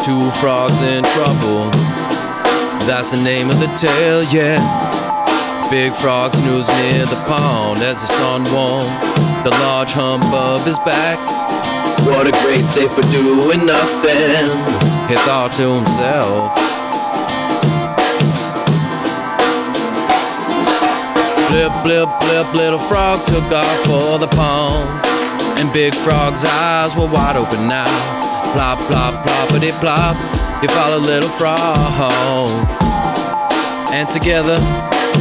Two frogs in trouble, that's the name of the tale, yeah. Big frog snooze near the pond as the sun warmed. The large humbug is back. What a great day for doing nothing, he thought to himself. Blip, blip, blip, little frog took off for the pond, and Big Frog's eyes were wide open now. Plop, plop, ploppity plop, he followed little frog, and together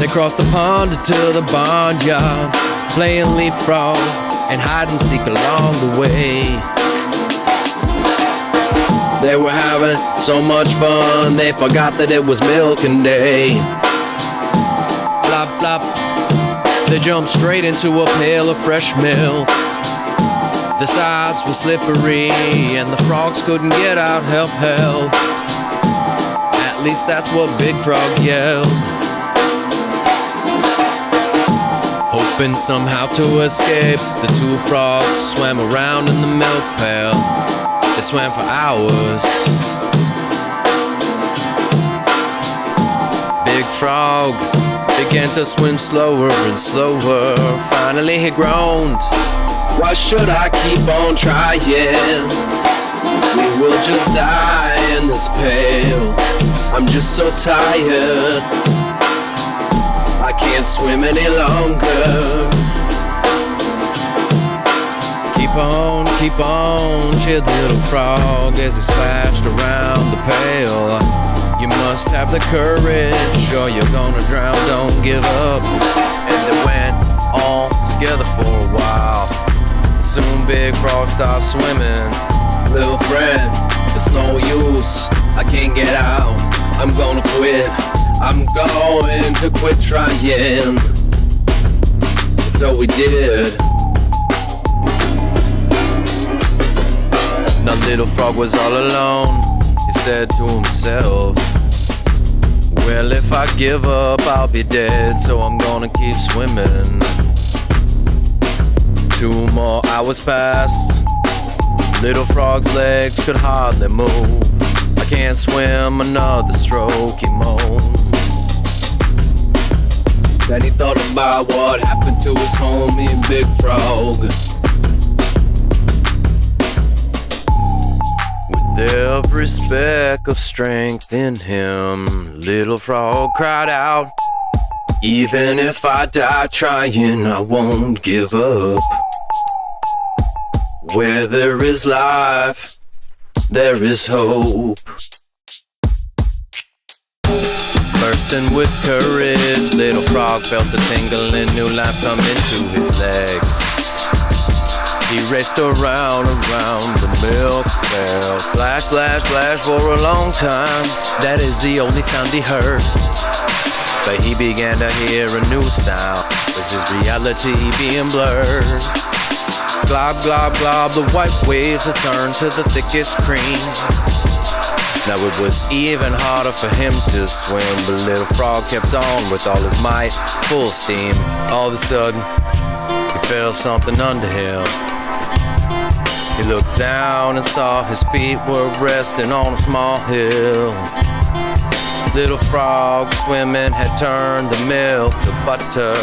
they crossed the pond to the barnyard, playing leapfrog and hide and seek along the way. They were having so much fun, they forgot that it was milking day. Plop, plop, they jumped straight into a pail of fresh milk. The sides were slippery and the frogs couldn't get out, help, help. At least that's what Big Frog yelled. Hoping somehow to escape, the two frogs swam around in the milk pail. They swam for hours. Big Frog began to swim slower and slower. Finally he groaned, why should I keep on trying? We will just die in this pail. I'm just so tired, I can't swim any longer. Keep on, cheered the little frog as he splashed around the pail. You must have the courage or you're gonna drown, don't give up. And they went on together for a while. Soon Big Frog stopped swimming. Little friend, it's no use, I can't get out, I'm gonna quit. I'm going to quit trying. So we did. Now little frog was all alone. He said to himself, well, if I give up, I'll be dead, so I'm gonna keep swimming. 2 more hours passed. Little frog's legs could hardly move. I can't swim another stroke, he moaned. Then he thought about what happened to his homie Big Frog. With every speck of strength in him, Little Frog cried out, even if I die trying, I won't give up. Where there is life, there is hope. Bursting with courage, Little Frog felt a tingle and new life come into his legs. He raced around the milk pail, splash, splash, splash for a long time. That is the only sound he heard. But he began to hear a new sound. Was his reality being blurred? Glob, glob, glob, the white waves had turned to the thickest cream. Now it was even harder for him to swim, but Little Frog kept on with all his might, full steam. All of a sudden, he felt something under him. He looked down and saw his feet were resting on a small hill. Little Frog swimming had turned the milk to butter.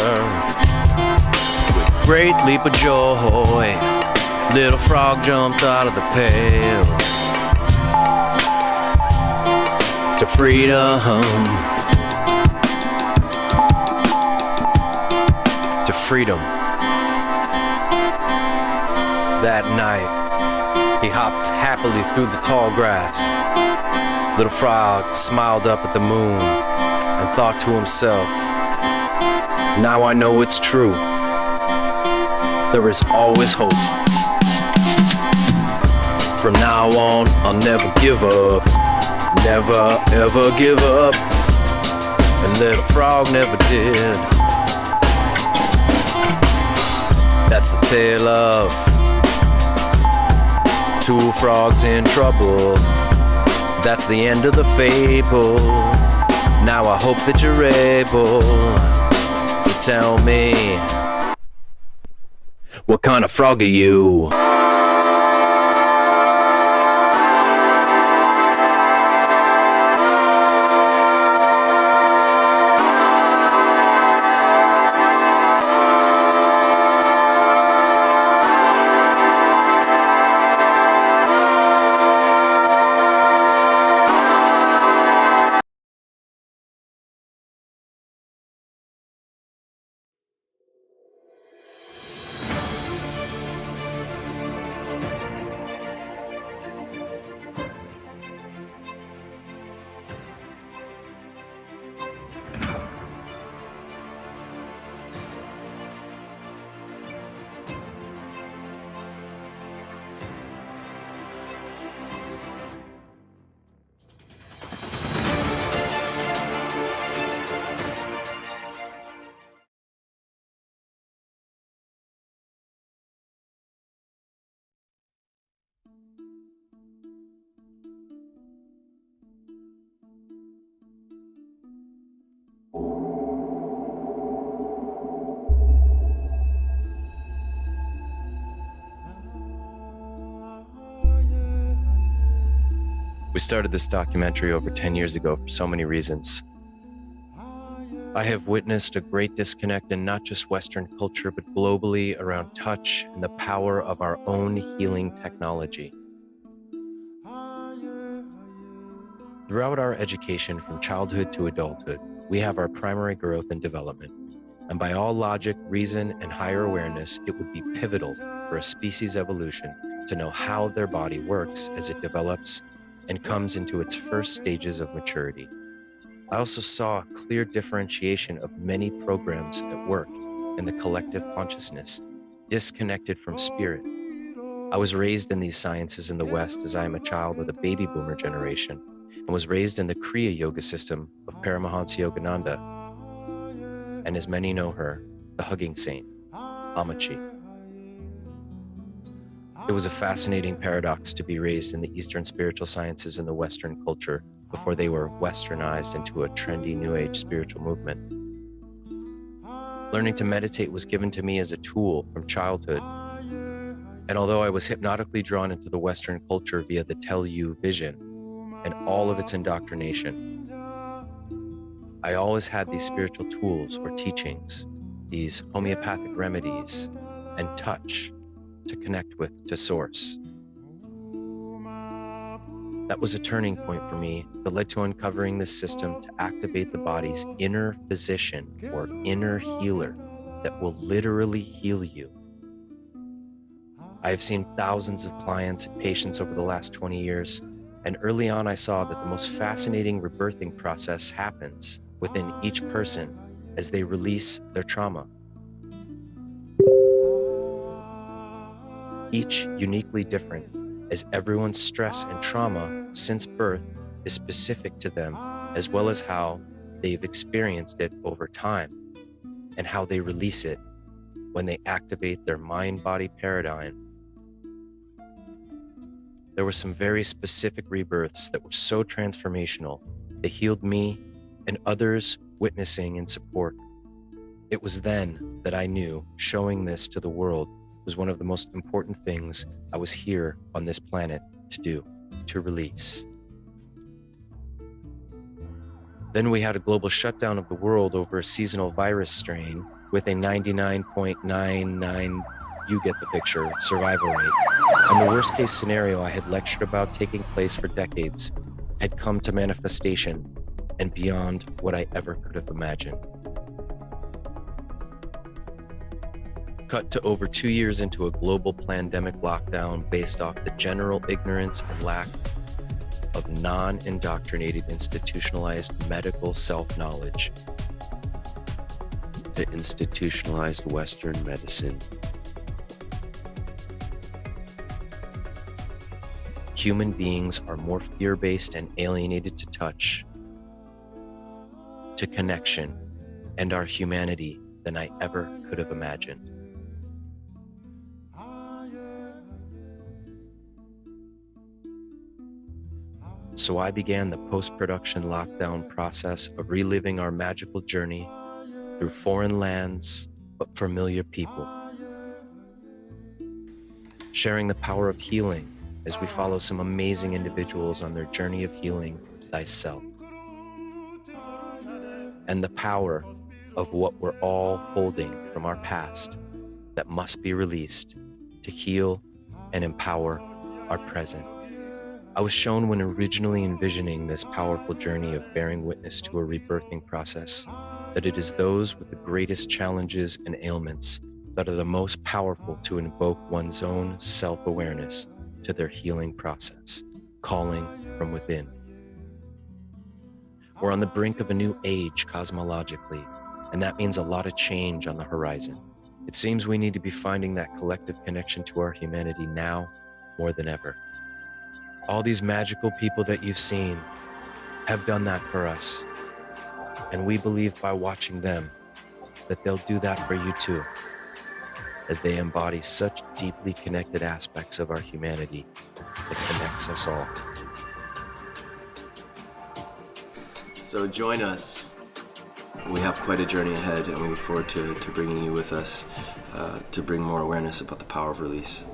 With a great leap of joy, Little Frog jumped out of the pail. To freedom, to freedom. That night, he hopped happily through the tall grass. Little Frog smiled up at the moon and thought to himself, now I know it's true. There is always hope. From now on, I'll never give up. Never ever give up. And Little Frog never did. That's the tale of 2 frogs in trouble. That's the end of the fable. Now I hope that you're able to tell me, what kind of frog are you? We started this documentary over 10 years ago for so many reasons. I have witnessed a great disconnect in not just Western culture, but globally around touch and the power of our own healing technology. Throughout our education from childhood to adulthood, we have our primary growth and development. And by all logic, reason, and higher awareness, it would be pivotal for a species' evolution to know how their body works as it develops and comes into its first stages of maturity. I also saw a clear differentiation of many programs at work in the collective consciousness, disconnected from spirit. I was raised in these sciences in the West as I am a child of the baby boomer generation and was raised in the Kriya Yoga system of Paramahansa Yogananda, and as many know her, the hugging saint, Amachi. It was a fascinating paradox to be raised in the Eastern spiritual sciences in the Western culture before they were westernized into a trendy New Age spiritual movement. Learning to meditate was given to me as a tool from childhood. And although I was hypnotically drawn into the Western culture via the Tell You vision and all of its indoctrination, I always had these spiritual tools or teachings, these homeopathic remedies and touch to connect with, to source. That was a turning point for me that led to uncovering this system to activate the body's inner physician or inner healer that will literally heal you. I have seen thousands of clients and patients over the last 20 years, and early on I saw that the most fascinating rebirthing process happens within each person as they release their trauma. Each uniquely different, as everyone's stress and trauma since birth is specific to them, as well as how they've experienced it over time and how they release it when they activate their mind-body paradigm. There were some very specific rebirths that were so transformational. They healed me and others witnessing in support. It was then that I knew showing this to the world was one of the most important things I was here on this planet to do, to release. Then we had a global shutdown of the world over a seasonal virus strain with a 99.99, you get the picture, survival rate. And the worst case scenario I had lectured about taking place for decades had come to manifestation and beyond what I ever could have imagined. Cut to over 2 years into a global pandemic lockdown based off the general ignorance and lack of non-indoctrinated institutionalized medical self-knowledge to institutionalized Western medicine. Human beings are more fear-based and alienated to touch, to connection, and our humanity than I ever could have imagined. So I began the post-production lockdown process of reliving our magical journey through foreign lands, but familiar people. Sharing the power of healing as we follow some amazing individuals on their journey of healing thyself. And the power of what we're all holding from our past that must be released to heal and empower our present. I was shown when originally envisioning this powerful journey of bearing witness to a rebirthing process that it is those with the greatest challenges and ailments that are the most powerful to invoke one's own self-awareness to their healing process, calling from within. We're on the brink of a new age cosmologically, and that means a lot of change on the horizon. It seems we need to be finding that collective connection to our humanity now more than ever. All these magical people that you've seen have done that for us. And we believe by watching them that they'll do that for you too, as they embody such deeply connected aspects of our humanity that connects us all. So join us. We have quite a journey ahead, and we look forward to bringing you with us to bring more awareness about the power of release.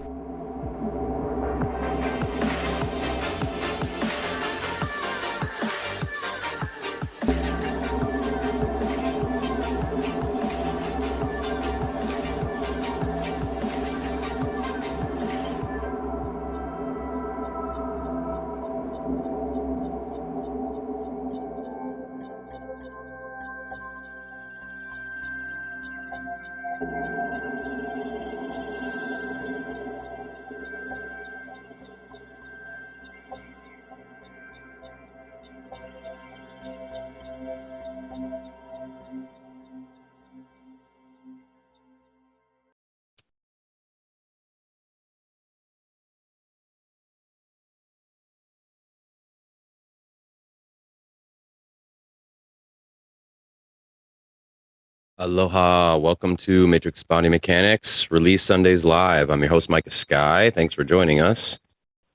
Aloha, welcome to Matrix Body Mechanics Release Sundays Live. I'm your host, Micah Sky. Thanks for joining us.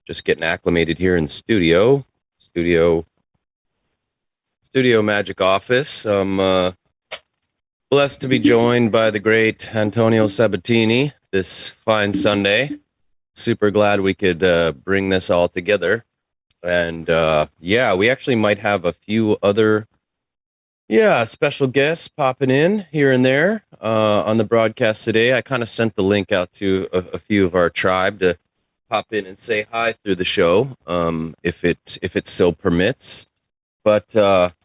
Just getting acclimated here in the studio magic office. I'm blessed to be joined by the great Antonio Sabatini this fine Sunday. Super glad we could bring this all together. And we actually might have a few other special guests popping in here and there on the broadcast today. I kind of sent the link out to a few of our tribe to pop in and say hi through the show, if it so permits. But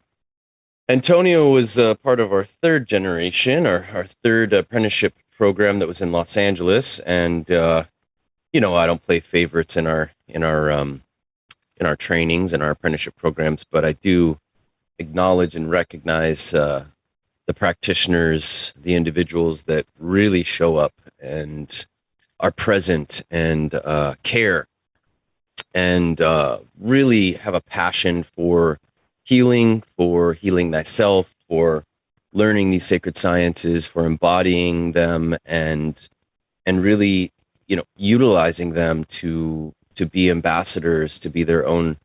Antonio was part of our third generation, our third apprenticeship program that was in Los Angeles, and I don't play favorites in our trainings and our apprenticeship programs, but I do acknowledge and recognize the practitioners, the individuals that really show up and are present and care and really have a passion for healing thyself, for learning these sacred sciences, for embodying them and really, utilizing them to be ambassadors, to be their own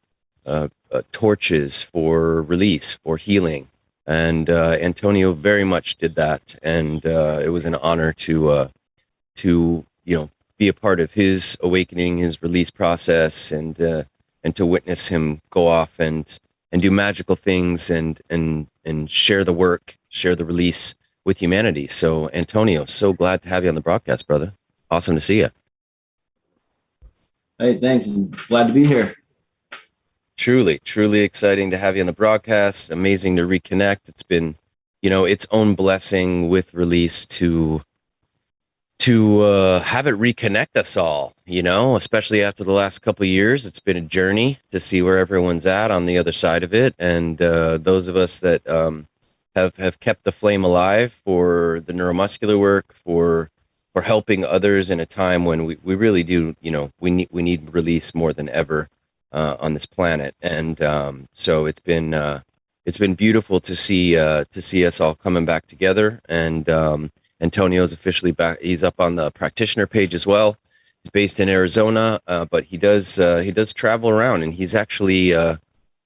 torches for release, for healing. And Antonio very much did that, and it was an honor to be a part of his awakening, his release process, and to witness him go off and do magical things and share the work, share the release with humanity. So Antonio, so glad to have you on the broadcast, brother. Awesome to see you. Hey, thanks. I'm glad to be here. Truly, truly exciting to have you on the broadcast. Amazing to reconnect. It's been, its own blessing with release to have it reconnect us all, especially after the last couple of years. It's been a journey to see where everyone's at on the other side of it. And those of us that have kept the flame alive for the neuromuscular work, for helping others in a time when we really do, we need release more than ever on this planet. And so it's been beautiful to see us all coming back together. And Antonio's officially back. He's up on the Practitioner page as well. He's based in Arizona, but he does travel around, and he's actually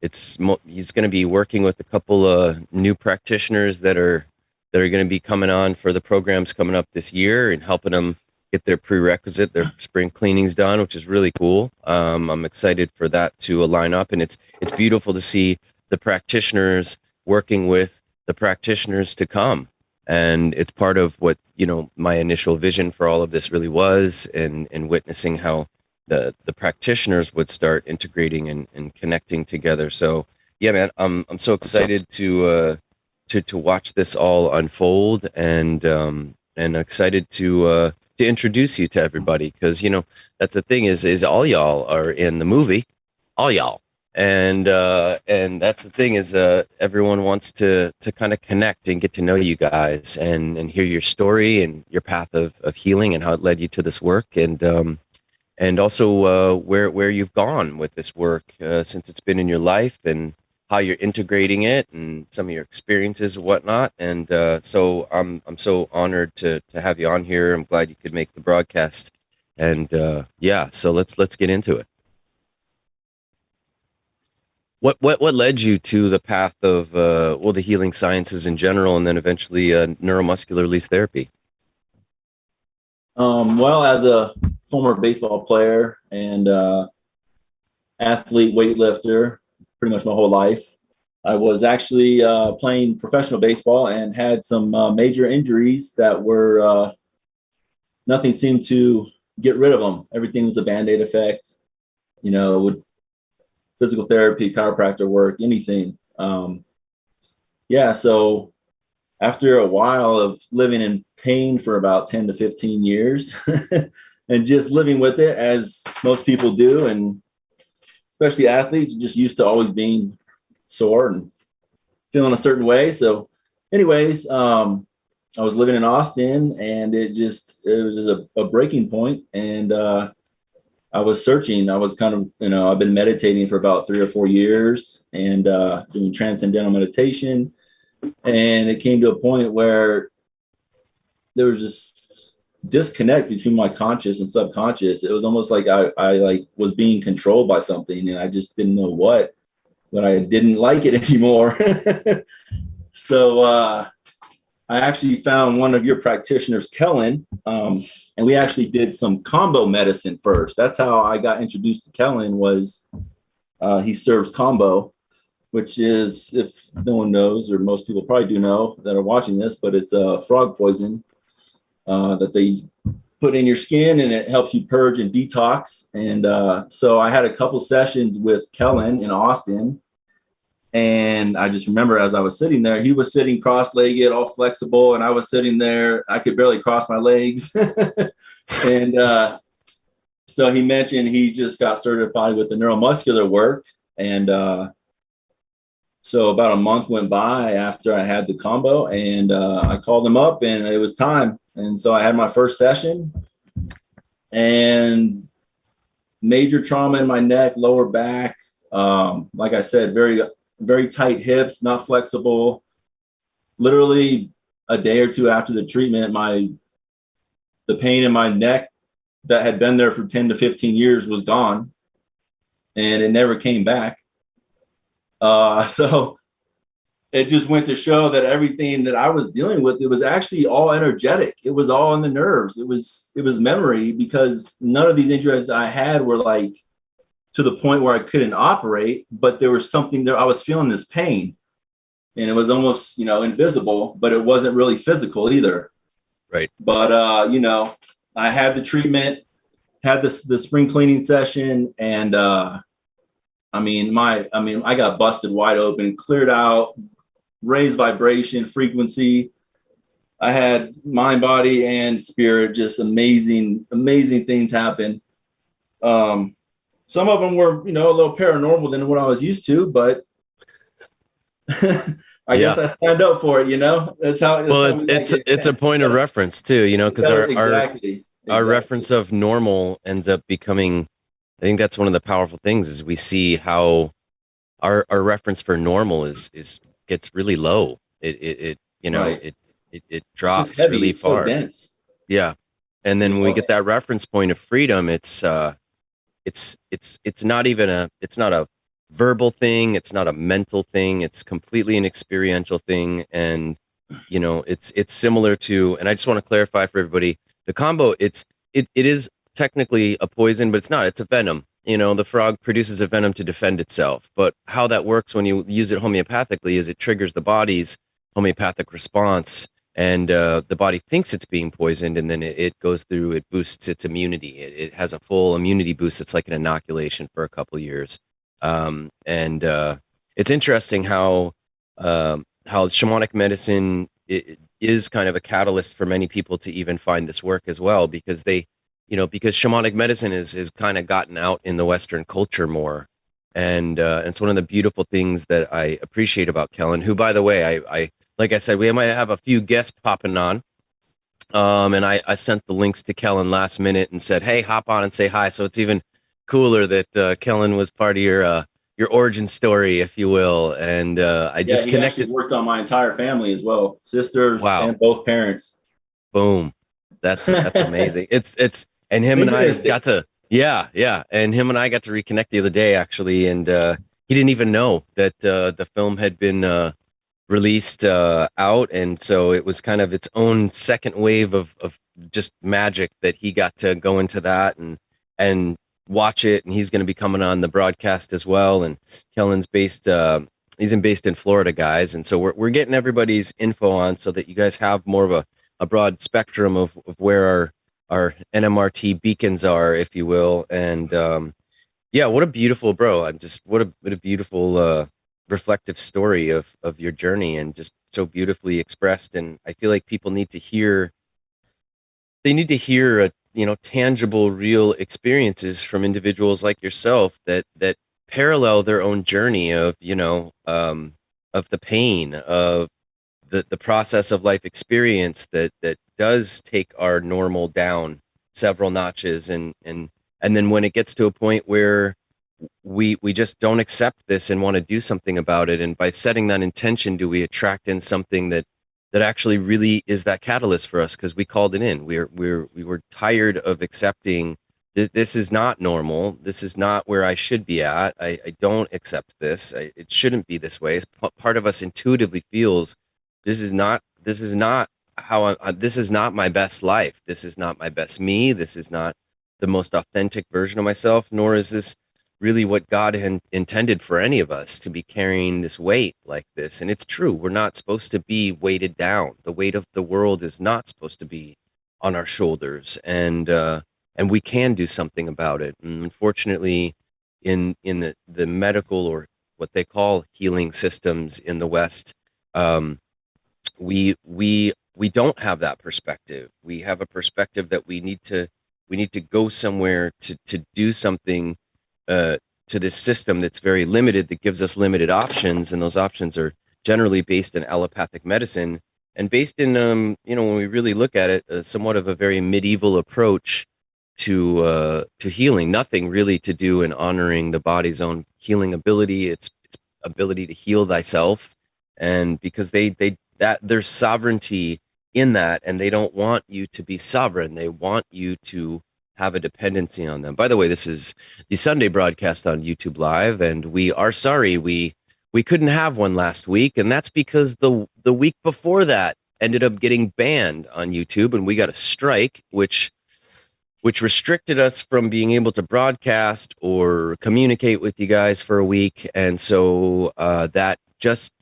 he's going to be working with a couple new practitioners that are going to be coming on for the programs coming up this year and helping them get their their spring cleanings done, which is really cool. I'm excited for that to line up, and it's beautiful to see the practitioners working with the practitioners to come. And it's part of what, my initial vision for all of this really was, and witnessing how the practitioners would start integrating and connecting together. So yeah, man, I'm so excited to watch this all unfold, and excited to introduce you to everybody, because that's the thing is all y'all are in the movie, all y'all. And that's the thing is everyone wants to kind of connect and get to know you guys and hear your story and your path of healing and how it led you to this work, and also where you've gone with this work since it's been in your life, and how you're integrating it and some of your experiences and whatnot. And so I'm so honored to have you on here. I'm glad you could make the broadcast. And so let's get into it. What led you to the path of the healing sciences in general, and then eventually neuromuscular release therapy? Well, as a former baseball player and athlete, weightlifter, pretty much my whole life, I was actually playing professional baseball and had some major injuries that were nothing seemed to get rid of them. Everything was a Band-Aid effect, with physical therapy, chiropractor work, anything. So after a while of living in pain for about 10 to 15 years and just living with it, as most people do, and especially athletes, just used to always being sore and feeling a certain way. So anyways, I was living in Austin, and it was just a breaking point. And I was searching. I was kind of, I've been meditating for about 3 or 4 years, and doing transcendental meditation. And it came to a point where there was just disconnect between my conscious and subconscious. It was almost like I like was being controlled by something, and I just didn't know what, but I didn't like it anymore. So I actually found one of your practitioners, Kellen, and we actually did some combo medicine first. That's how I got introduced to Kellen. Was he serves combo, which is, if no one knows, or most people probably do know that are watching this, but it's a frog poison that they put in your skin, and it helps you purge and detox. And so I had a couple sessions with Kellen in Austin. And I just remember as I was sitting there, he was sitting cross-legged, all flexible, and I was sitting there, I could barely cross my legs. And so he mentioned he just got certified with the neuromuscular work. And so about a month went by after I had the combo, and I called him up, and it was time. And so I had my first session, and major trauma in my neck, lower back. Like I said, very tight hips, not flexible. Literally a day or two after the treatment, the pain in my neck that had been there for 10 to 15 years was gone, and it never came back. So it just went to show that everything that I was dealing with, it was actually all energetic. It was all in the nerves. It was memory, because none of these injuries I had were like to the point where I couldn't operate, but there was something there. I was feeling this pain, and it was almost, invisible, but it wasn't really physical either. Right. But, I had the treatment, had the spring cleaning session, and, I got busted wide open, cleared out, raised vibration, frequency. I had mind, body, and spirit, just amazing things happen. Some of them were, a little paranormal than what I was used to, but I guess I signed up for it, That's how. It's a point of reference too, because our reference of normal ends up becoming. I think that's one of the powerful things is we see how our reference for normal gets really low. It drops really far. So dense. Yeah, and then when we get that reference point of freedom, it's not a verbal thing. It's not a mental thing. It's completely an experiential thing. And, it's similar to, and I just want to clarify for everybody, the combo, it is technically a poison, but it's not, it's a venom. The frog produces a venom to defend itself, but how that works when you use it homeopathically is it triggers the body's homeopathic response, and the body thinks it's being poisoned, and then it goes through, it boosts its immunity. It has a full immunity boost. It's like an inoculation for a couple of years. And it's interesting how shamanic medicine is kind of a catalyst for many people to even find this work as well, because because shamanic medicine is kind of gotten out in the Western culture more. And it's one of the beautiful things that I appreciate about Kellen, who, by the way, I like I said, we might have a few guests popping on. And I sent the links to Kellen last minute and said, hey, hop on and say hi. So it's even cooler that Kellen was part of your origin story, if you will. And I just connected. Worked on my entire family as well, sisters and both parents. Boom. That's amazing. And him and I got to, and him and I got to reconnect the other day, actually. And he didn't even know that the film had been released out, and so it was kind of its own second wave of just magic that he got to go into that and watch it, and he's going to be coming on the broadcast as well. And Kellen's based in Florida, guys, and so we're getting everybody's info on so that you guys have more of a broad spectrum of where our NMRT beacons are, if you will. And what a beautiful what a beautiful reflective story of your journey, and just so beautifully expressed. And I feel like people need to hear tangible, real experiences from individuals like yourself that parallel their own journey of the pain of the process of life experience that does take our normal down several notches, and then when it gets to a point where we just don't accept this and want to do something about it, and by setting that intention, do we attract in something that that actually really is that catalyst for us, because we called it in. We were tired of accepting this is not normal. This is not where I should be at. I don't accept this. It shouldn't be this way. Part of us intuitively feels this is not how this is not my best life. This is not my best me. This is not the most authentic version of myself, nor is this really what God intended for any of us to be carrying this weight like this. And it's true. We're not supposed to be weighted down. The weight of the world is not supposed to be on our shoulders. And we can do something about it. And unfortunately, in the medical, or what they call healing systems in the West, we don't have that perspective. We have a perspective that we need to go somewhere to do something to this system that's very limited, that gives us limited options, and those options are generally based in allopathic medicine, and based in when we really look at it, somewhat of a very medieval approach to healing. Nothing really to do in honoring the body's own healing ability, its ability to heal thyself, and because there's sovereignty in that, and they don't want you to be sovereign. They want you to have a dependency on them. By the way, this is the Sunday broadcast on YouTube Live, and we are sorry we couldn't have one last week, and that's because the week before that ended up getting banned on YouTube, and we got a strike, which restricted us from being able to broadcast or communicate with you guys for a week, and so that just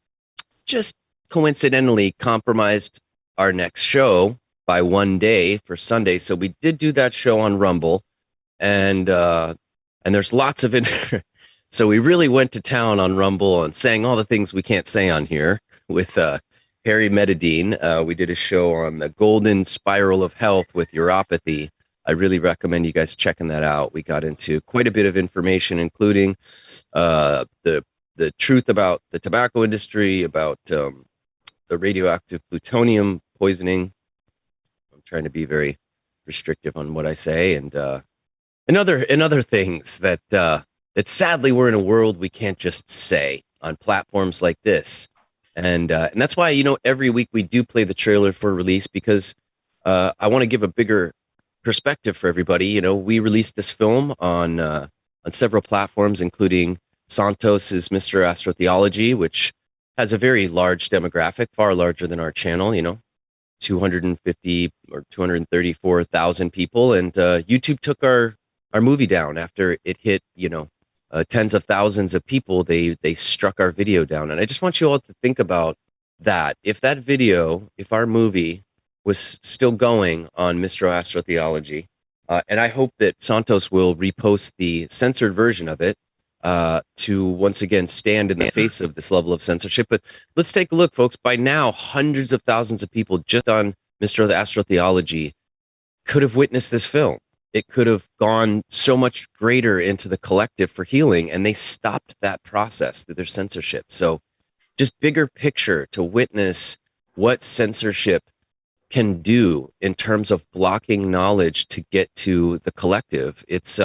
coincidentally compromised our next show by one day for Sunday. So we did do that show on Rumble, and there's lots of so we really went to town on Rumble and saying all the things we can't say on here with Harry Metadine. We did a show on the golden spiral of health with uropathy. I really recommend you guys checking that out. We got into quite a bit of information, including the truth about the tobacco industry, about the radioactive plutonium poisoning. I'm trying to be very restrictive on what I say, and other things that sadly we're in a world we can't just say on platforms like this, and that's why every week we do play the trailer for release, because I want to give a bigger perspective for everybody. We released this film on several platforms, including Santos's Mr. Astrotheology, which has a very large demographic, far larger than our channel, 250 or 234,000 people. And YouTube took our movie down after it hit, tens of thousands of people. They struck our video down. And I just want you all to think about that. If our movie was still going on Mr. Astrotheology, and I hope that Santos will repost the censored version of it, to once again stand in the face of this level of censorship. But let's take a look, folks. By now, hundreds of thousands of people just on Mr. Astrotheology could have witnessed this film. It could have gone so much greater into the collective for healing, and they stopped that process through their censorship. So just bigger picture, to witness what censorship can do in terms of blocking knowledge to get to the collective. It's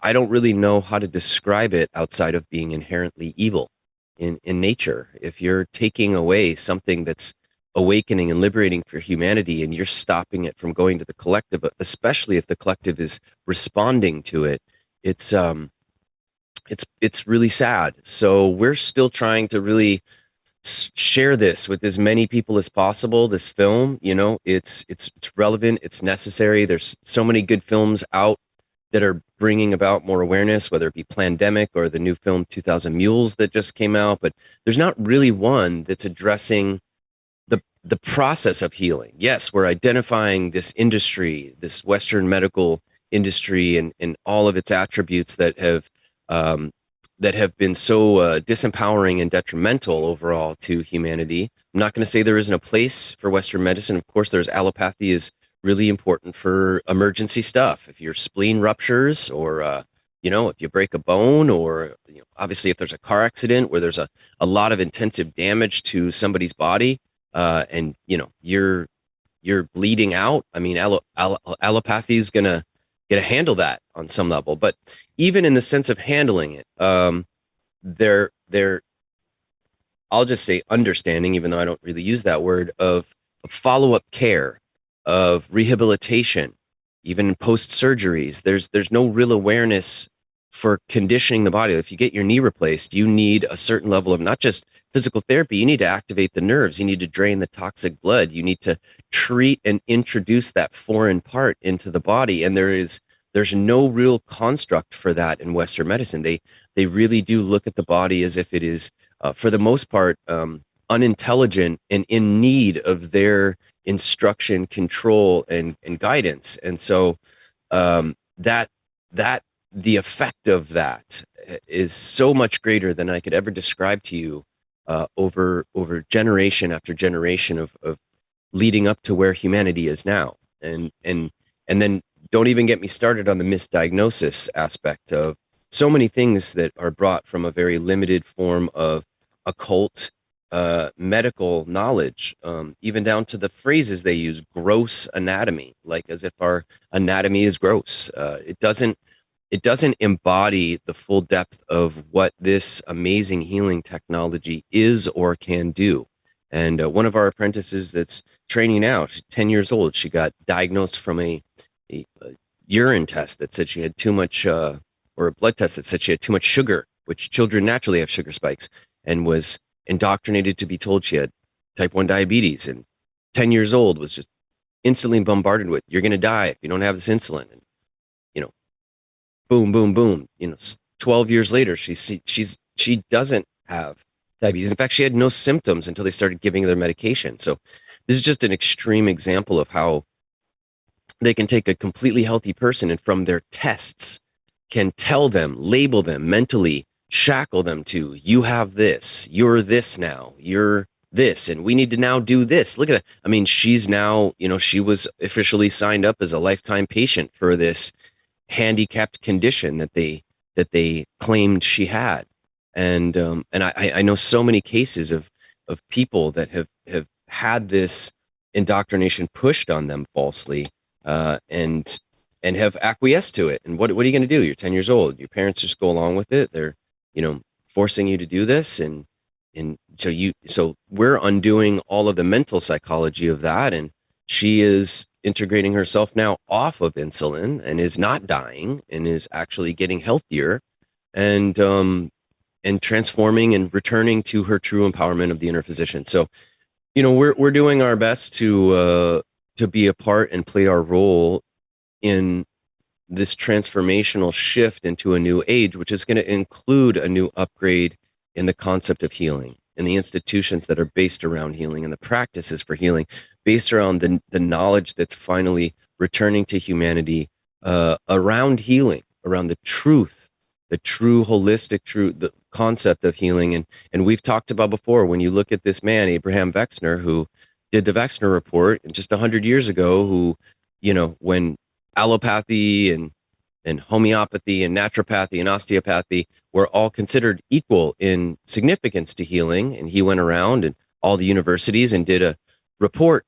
I don't really know how to describe it outside of being inherently evil in nature. If you're taking away something that's awakening and liberating for humanity, and you're stopping it from going to the collective, especially if the collective is responding to it, it's really sad. So we're still trying to really share this with as many people as possible. This film, it's relevant, it's necessary. There's so many good films out that are bringing about more awareness, whether it be Plandemic or the new film 2000 Mules that just came out, but there's not really one that's addressing the process of healing. Yes, we're identifying this industry, this Western medical industry, and all of its attributes that have been so disempowering and detrimental overall to humanity. I'm not going to say there isn't a place for Western medicine. Of course, there's allopathy is really important for emergency stuff. If your spleen ruptures, or if you break a bone, or obviously if there's a car accident where there's a lot of intensive damage to somebody's body, and you're bleeding out. I mean, allopathy is gonna handle that on some level. But even in the sense of handling it, they're I'll just say understanding, even though I don't really use that word, of follow-up care, of rehabilitation, even post surgeries. There's no real awareness for conditioning the body. If you get your knee replaced, you need a certain level of not just physical therapy, you need to activate the nerves, you need to drain the toxic blood, you need to treat and introduce that foreign part into the body. And there's no real construct for that in Western medicine. They really do look at the body as if it is, for the most part, unintelligent and in need of their instruction, control, and guidance. And so that that the effect of that is so much greater than I could ever describe to you, over generation after generation of leading up to where humanity is now. And then don't even get me started on the misdiagnosis aspect of so many things that are brought from a very limited form of occult medical knowledge, even down to the phrases they use, gross anatomy, like as if our anatomy is gross. It doesn't embody the full depth of what this amazing healing technology is or can do. And one of our apprentices that's training now, she's 10 years old. She got diagnosed from a urine test that said she had too much, or a blood test that said she had too much sugar, which children naturally have sugar spikes, and was indoctrinated to be told she had type 1 diabetes. And 10 years old was just instantly bombarded with, you're going to die if you don't have this insulin. And, you know, boom, boom, boom. 12 years later, she doesn't have diabetes. In fact, she had no symptoms until they started giving her medication. So this is just an extreme example of how they can take a completely healthy person and from their tests can tell them, label them mentally, shackle them to, you have this, you're this now, you're this, and we need to now do this. Look at that. I mean, she's now, she was officially signed up as a lifetime patient for this handicapped condition that they claimed she had. And I know so many cases of people that have had this indoctrination pushed on them falsely, and have acquiesced to it. And what are you going to do? You're 10 years old. Your parents just go along with it. They're, forcing you to do this. And so we're undoing all of the mental psychology of that. And she is integrating herself now off of insulin and is not dying and is actually getting healthier and transforming and returning to her true empowerment of the inner physician. So, we're doing our best to be a part and play our role in this transformational shift into a new age, which is going to include a new upgrade in the concept of healing and the institutions that are based around healing and the practices for healing based around the knowledge that's finally returning to humanity, around healing, around the truth, the true holistic truth, the concept of healing. And we've talked about before, when you look at this man, Abraham Wexner, who did the Wexner Report just 100 years ago, who, when allopathy and homeopathy and naturopathy and osteopathy were all considered equal in significance to healing. And he went around and all the universities and did a report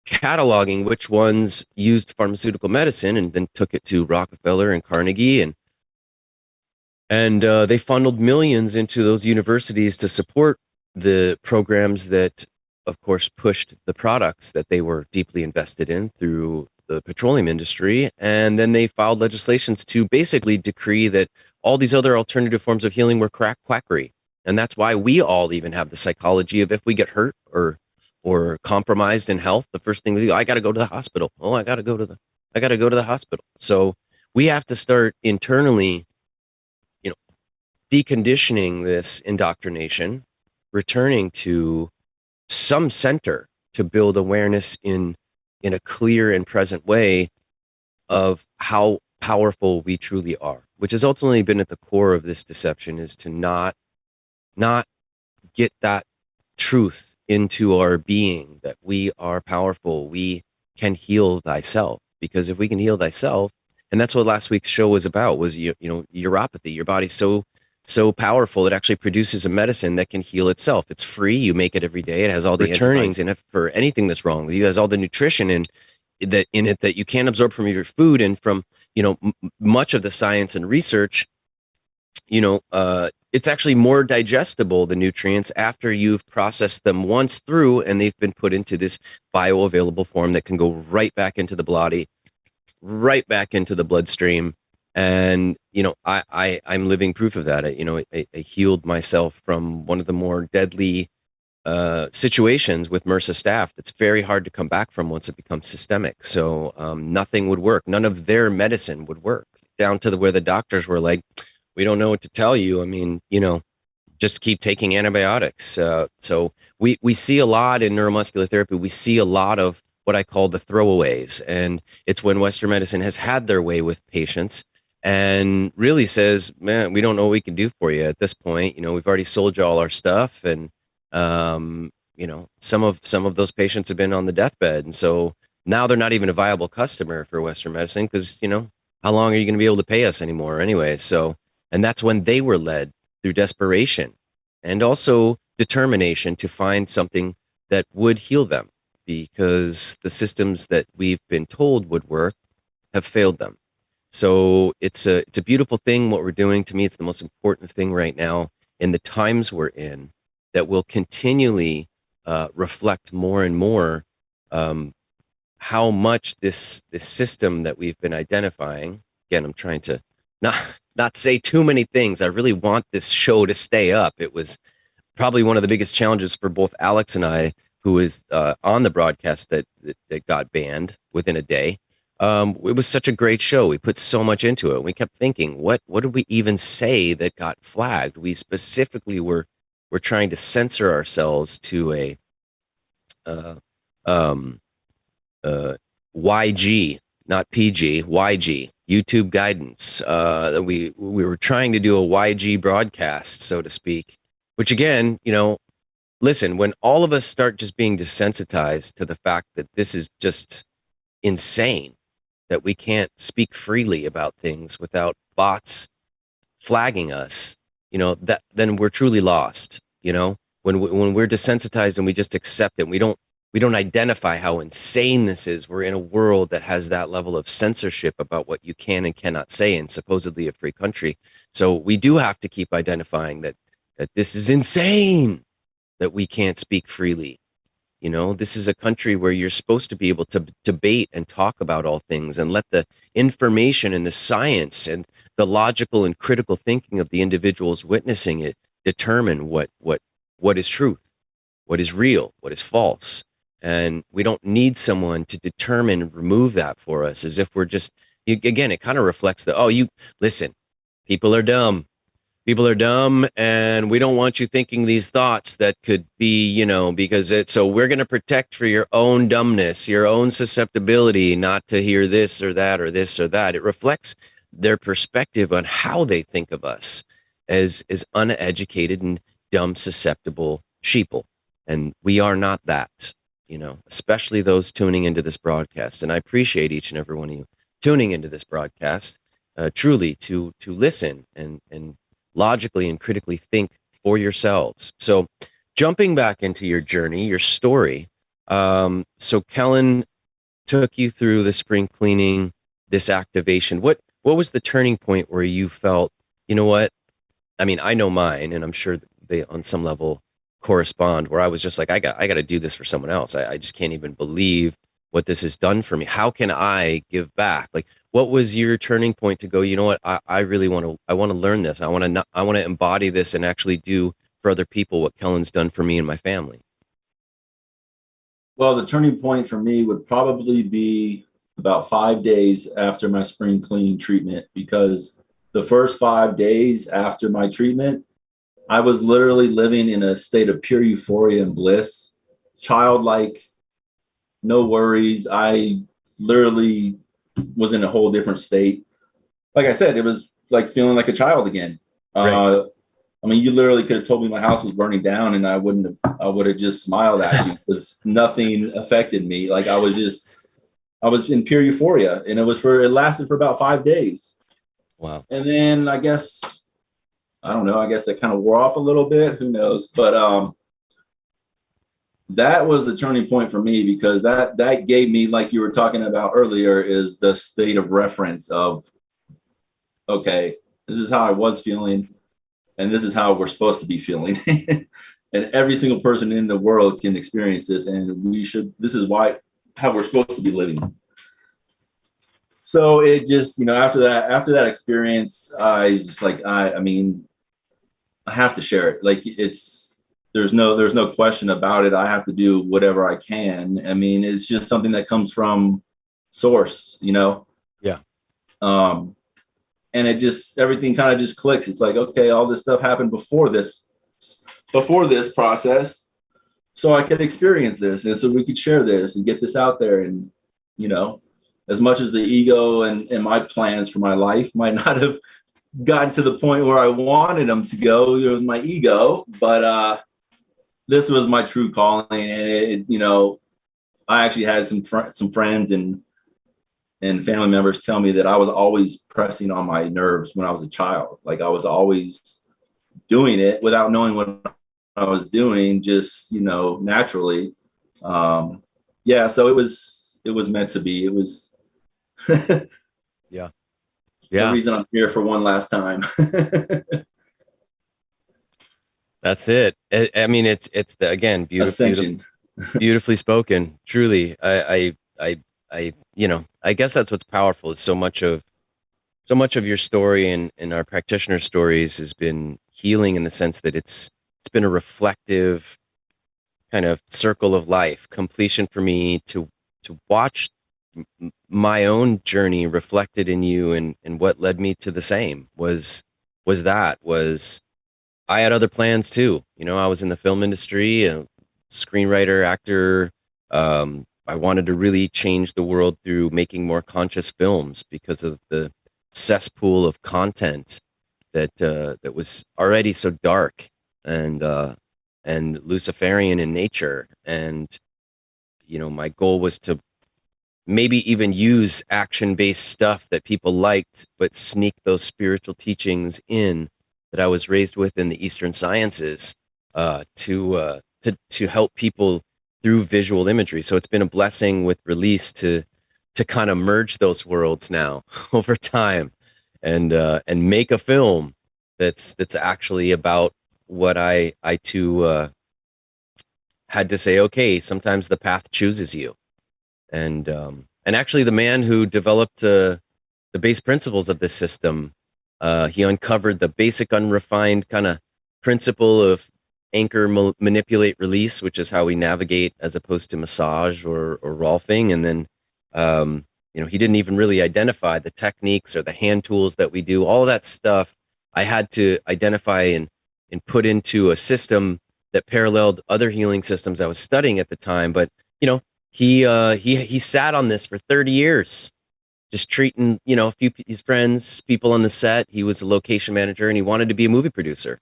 cataloging which ones used pharmaceutical medicine, and then took it to Rockefeller and Carnegie. And they funneled millions into those universities to support the programs that, of course, pushed the products that they were deeply invested in through the petroleum industry. And then they filed legislations to basically decree that all these other alternative forms of healing were quackery. And that's why we all even have the psychology of, if we get hurt or compromised in health, the first thing we do, I got to go to the hospital. Oh, I got to go to the hospital. So we have to start internally, deconditioning this indoctrination, returning to some center to build awareness in a clear and present way of how powerful we truly are, which has ultimately been at the core of this deception, is to not get that truth into our being, that we are powerful, we can heal thyself. Because if we can heal thyself, and that's what last week's show was about, was neuropathy. Your body's so powerful, it actually produces a medicine that can heal itself. It's free. You make it every day. It has all the returnings in it for anything that's wrong with you. It has all the nutrition in it that you can't absorb from your food. And from, much of the science and research, it's actually more digestible, the nutrients, after you've processed them once through and they've been put into this bioavailable form that can go right back into the body, right back into the bloodstream. And, I'm living proof of that. I healed myself from one of the more deadly situations with MRSA staph that's very hard to come back from once it becomes systemic. So nothing would work. None of their medicine would work, down to where the doctors were like, we don't know what to tell you. I mean, just keep taking antibiotics. So we see a lot in neuromuscular therapy. We see a lot of what I call the throwaways. And it's when Western medicine has had their way with patients and really says, man, we don't know what we can do for you at this point. We've already sold you all our stuff. And, some of those patients have been on the deathbed. And so now they're not even a viable customer for Western medicine because, how long are you going to be able to pay us anymore anyway? So, and that's when they were led through desperation and also determination to find something that would heal them, because the systems that we've been told would work have failed them. So it's a beautiful thing what we're doing. To me, it's the most important thing right now in the times we're in, that will continually reflect more and more how much this system that we've been identifying. Again, I'm trying to not say too many things. I really want this show to stay up. It was probably one of the biggest challenges for both Alex and I, who is on the broadcast that got banned within a day. It was such a great show. We put so much into it. We kept thinking, what did we even say that got flagged? We specifically were trying to censor ourselves to a YG, not PG, YG, YouTube guidance. We were trying to do a YG broadcast, so to speak, which again, listen, when all of us start just being desensitized to the fact that this is just insane, that we can't speak freely about things without bots flagging us, that then we're truly lost. When we're desensitized and we just accept it, we don't identify how insane this is. We're in a world that has that level of censorship about what you can and cannot say in supposedly a free country. So we do have to keep identifying that this is insane, that we can't speak freely. This is a country where you're supposed to be able to debate and talk about all things and let the information and the science and the logical and critical thinking of the individuals witnessing it determine what is truth, what is real, what is false. And we don't need someone to determine and remove that for us, as if we're just, again, it kind of reflects listen, people are dumb. People are dumb, and we don't want you thinking these thoughts that could be, because so we're going to protect for your own dumbness, your own susceptibility, not to hear this or that or this or that. It reflects their perspective on how they think of us as uneducated and dumb, susceptible sheeple. And we are not that, especially those tuning into this broadcast. And I appreciate each and every one of you tuning into this broadcast, truly to listen and logically and critically think for yourselves. So jumping back into your journey, your story. So Kellen took you through the spring cleaning, this activation. What was the turning point where you felt, you know what? I mean, I know mine, and I'm sure they on some level correspond, where I was just like, I got to do this for someone else. I just can't even believe what this has done for me. How can I give back? Like, what was your turning point to go, you know what, I really want to learn this. I want to embody this and actually do for other people what Kellen's done for me and my family? Well, the turning point for me would probably be about 5 days after my spring cleaning treatment, because the first 5 days after my treatment, I was literally living in a state of pure euphoria and bliss, childlike, no worries. I literally was in a whole different state. Like I said, it was like feeling like a child again. Right. I mean, you literally could have told me my house was burning down and I would have just smiled at you, because nothing affected me. Like I was in pure euphoria, and it lasted for about 5 days. Wow. And then I don't know, I guess that kind of wore off a little bit. Who knows? But that was the turning point for me, because that gave me, like you were talking about earlier, is the state of reference of, okay, this is how I was feeling. and this is how we're supposed to be feeling. And every single person in the world can experience this, and this is how we're supposed to be living. So it just, after that experience, I just like, I mean, I have to share it. Like there's no question about it. I have to do whatever I can. I mean, it's just something that comes from source, Yeah. And everything kind of just clicks. It's like, okay, all this stuff happened before this process, so I could experience this, and so we could share this and get this out there. And as much as the ego and my plans for my life might not have gotten to the point where I wanted them to go, it was my ego, but this was my true calling. And I actually had some friends and family members tell me that I was always pressing on my nerves when I was a child. Like I was always doing it without knowing what I was doing, just, naturally. Yeah. So it was meant to be. It was Yeah. the reason I'm here for one last time. That's it. I mean, it's again, beautifully spoken. Truly. I guess that's what's powerful is so much of your story and our practitioner stories has been healing in the sense that it's been a reflective kind of circle of life, completion for me to watch my own journey reflected in you, and what led me to the same was I had other plans too. I was in the film industry, a screenwriter, actor. I wanted to really change the world through making more conscious films because of the cesspool of content that was already so dark and Luciferian in nature. And my goal was to maybe even use action-based stuff that people liked, but sneak those spiritual teachings in that I was raised with in the Eastern sciences to help people through visual imagery. So it's been a blessing with release to kind of merge those worlds now over time and make a film that's actually about what I too had to say, okay, sometimes the path chooses you. And actually the man who developed the base principles of this system, he uncovered the basic unrefined kind of principle of anchor, manipulate, release, which is how we navigate as opposed to massage or Rolfing. And then, he didn't even really identify the techniques or the hand tools that we do. All of that stuff I had to identify and put into a system that paralleled other healing systems I was studying at the time. But, he sat on this for 30 years, just treating, a few his friends, people on the set. He was a location manager and he wanted to be a movie producer.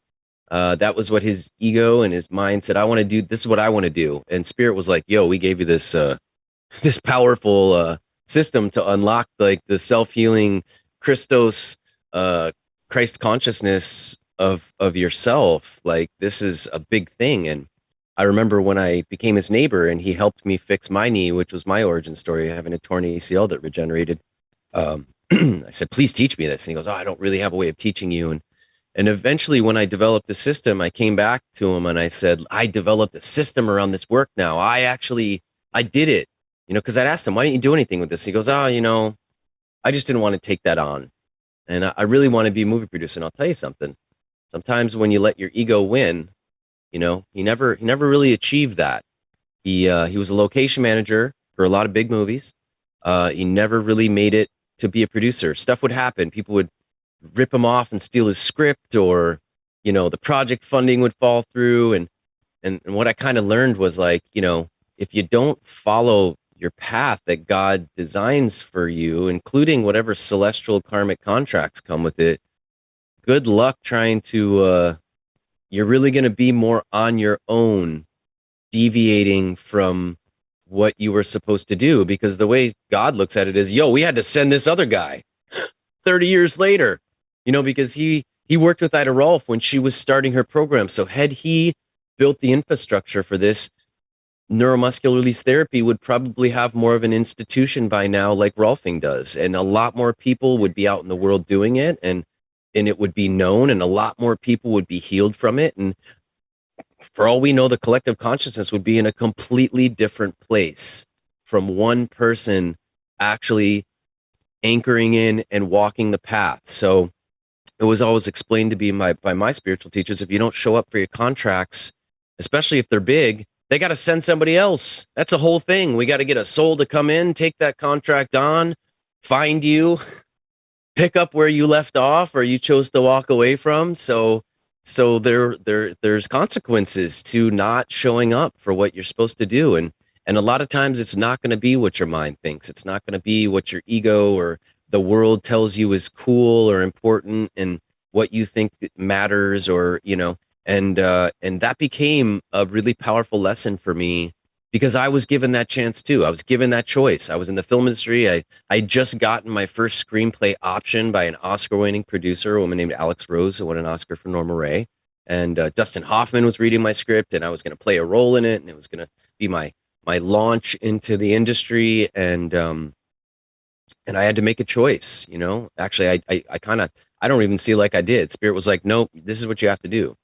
That was what his ego and his mind said. This is what I want to do. And Spirit was like, yo, we gave you this, this powerful, system to unlock like the self-healing Christos, Christ consciousness of yourself. Like this is a big thing. And I remember when I became his neighbor and he helped me fix my knee, which was my origin story, having a torn ACL that regenerated. I said, please teach me this. And he goes, oh, I don't really have a way of teaching you. And eventually when I developed the system, I came back to him and I said, I developed a system around this work now. I did it, because I'd asked him, why didn't you do anything with this? He goes, oh, I just didn't want to take that on. And I really want to be a movie producer. And I'll tell you something. Sometimes when you let your ego win, he never really achieved that. He was a location manager for a lot of big movies. He never really made it to be a producer. Stuff would happen. People would rip him off and steal his script, or, the project funding would fall through. And what I kind of learned was like, if you don't follow your path that God designs for you, including whatever celestial karmic contracts come with it, good luck trying to, you're really going to be more on your own, deviating from what you were supposed to do. Because the way God looks at it is, we had to send this other guy 30 years later, because he worked with Ida Rolf when she was starting her program. So had he built the infrastructure for this, neuromuscular release therapy would probably have more of an institution by now, like Rolfing does. And a lot more people would be out in the world doing it. And and it would be known, and a lot more people would be healed from it. And for all we know, the collective consciousness would be in a completely different place from one person actually anchoring in and walking the path. So it was always explained to be by my spiritual teachers, if you don't show up for your contracts, especially if they're big, they got to send somebody else. That's a whole thing. We got to get a soul to come in, take that contract on, find you, pick up where you left off or you chose to walk away from. So there's consequences to not showing up for what you're supposed to do. And a lot of times it's not going to be what your mind thinks. It's not going to be what your ego or the world tells you is cool or important and what you think matters, or, and that became a really powerful lesson for me because I was given that chance too. I was given that choice. I was in the film industry. I just gotten my first screenplay option by an Oscar-winning producer, a woman named Alex Rose, who won an Oscar for Norma Ray. And Dustin Hoffman was reading my script, and I was going to play a role in it, and it was going to be my launch into the industry. And I had to make a choice. Actually, I don't even see like I did. Spirit was like, nope, this is what you have to do.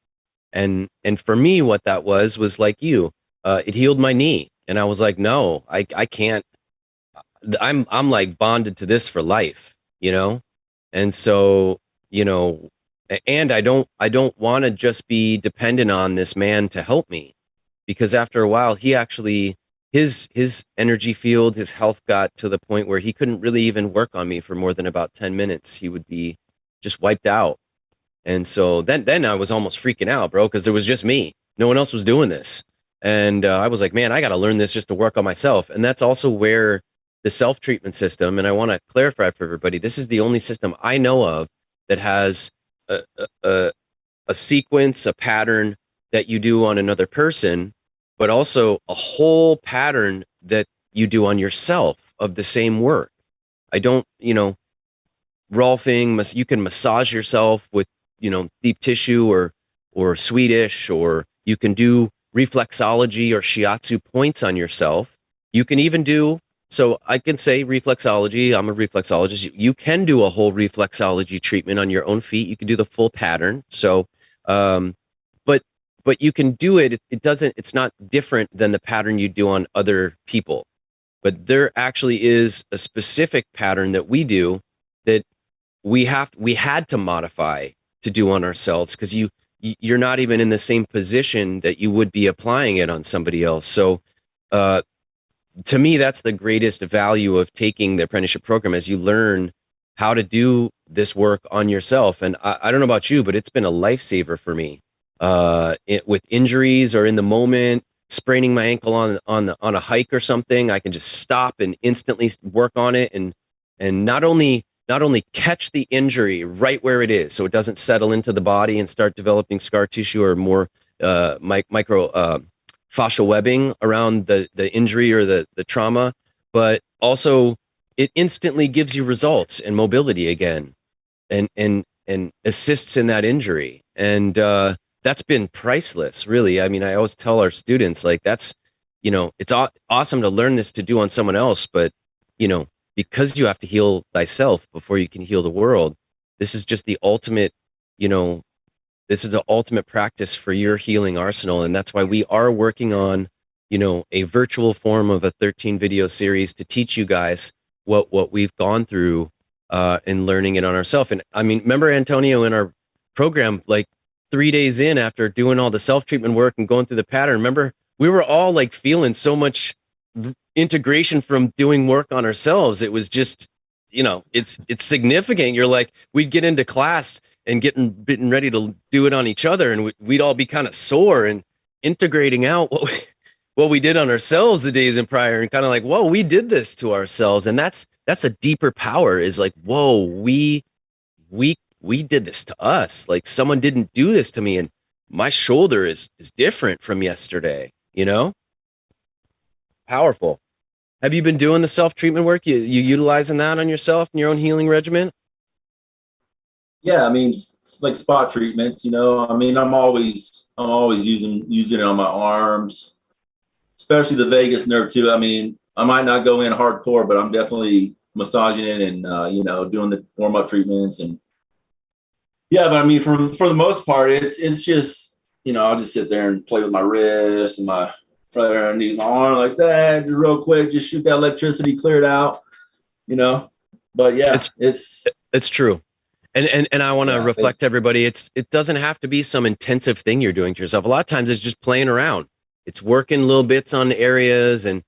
And for me, what that was like you. It healed my knee, and I was like, no, I can't. I'm like bonded to this for life, and so, and I don't want to just be dependent on this man to help me, because after a while, he actually his energy field, his health got to the point where he couldn't really even work on me for more than about 10 minutes. He would be just wiped out. And so then I was almost freaking out, bro, because there was just me. No one else was doing this. And I was like, man, I got to learn this just to work on myself. And that's also where the self-treatment system, and I want to clarify for everybody, this is the only system I know of that has a sequence, a pattern that you do on another person, but also a whole pattern that you do on yourself of the same work. I don't, Rolfing, you can massage yourself with, deep tissue or Swedish, or you can do reflexology or shiatsu points on yourself. You can even do, so I can say reflexology, I'm a reflexologist. You can do a whole reflexology treatment on your own feet. You can do the full pattern. So, but you can do it. It's not different than the pattern you do on other people. But there actually is a specific pattern that we do that we had to modify to do on ourselves, because you're not even in the same position that you would be applying it on somebody else. So to me, that's the greatest value of taking the apprenticeship program, as you learn how to do this work on yourself. And I don't know about you, but it's been a lifesaver for me with injuries or in the moment, spraining my ankle on a hike or something. I can just stop and instantly work on it, and not only catch the injury right where it is, so it doesn't settle into the body and start developing scar tissue or more micro fascial webbing around the injury or the trauma, but also it instantly gives you results and mobility again, and assists in that injury. And that's been priceless, really. I mean, I always tell our students, like, that's, it's awesome to learn this to do on someone else, but, because you have to heal thyself before you can heal the world, this is just the ultimate, this is the ultimate practice for your healing arsenal. And that's why we are working on, a virtual form of a 13 video series to teach you guys what we've gone through in learning it on ourselves. And I mean, remember, Antonio, in our program, like 3 days in after doing all the self-treatment work and going through the pattern, remember, we were all like feeling so much integration from doing work on ourselves. It was just, it's significant. You're like, we'd get into class and getting ready to do it on each other, and we'd all be kind of sore and integrating out what we did on ourselves the days in prior, and kind of like, whoa, we did this to ourselves. And that's a deeper power, is like, whoa, we did this to us. Like, someone didn't do this to me, and my shoulder is different from yesterday, Powerful. Have you been doing the self-treatment work? You utilizing that on yourself in your own healing regimen? Yeah, I mean, it's like spot treatments, I mean, I'm always using it on my arms, especially the vagus nerve too. I mean, I might not go in hardcore, but I'm definitely massaging it and, doing the warm-up treatments. And Yeah, but I mean, for the most part, it's just, I'll just sit there and play with my wrist and my right underneath my arm like that, just real quick, just shoot that electricity, clear it out, you know. But yeah, It's true. And I want to yeah, reflect to everybody, it doesn't have to be some intensive thing you're doing to yourself. A lot of times it's just playing around. It's working little bits on areas, and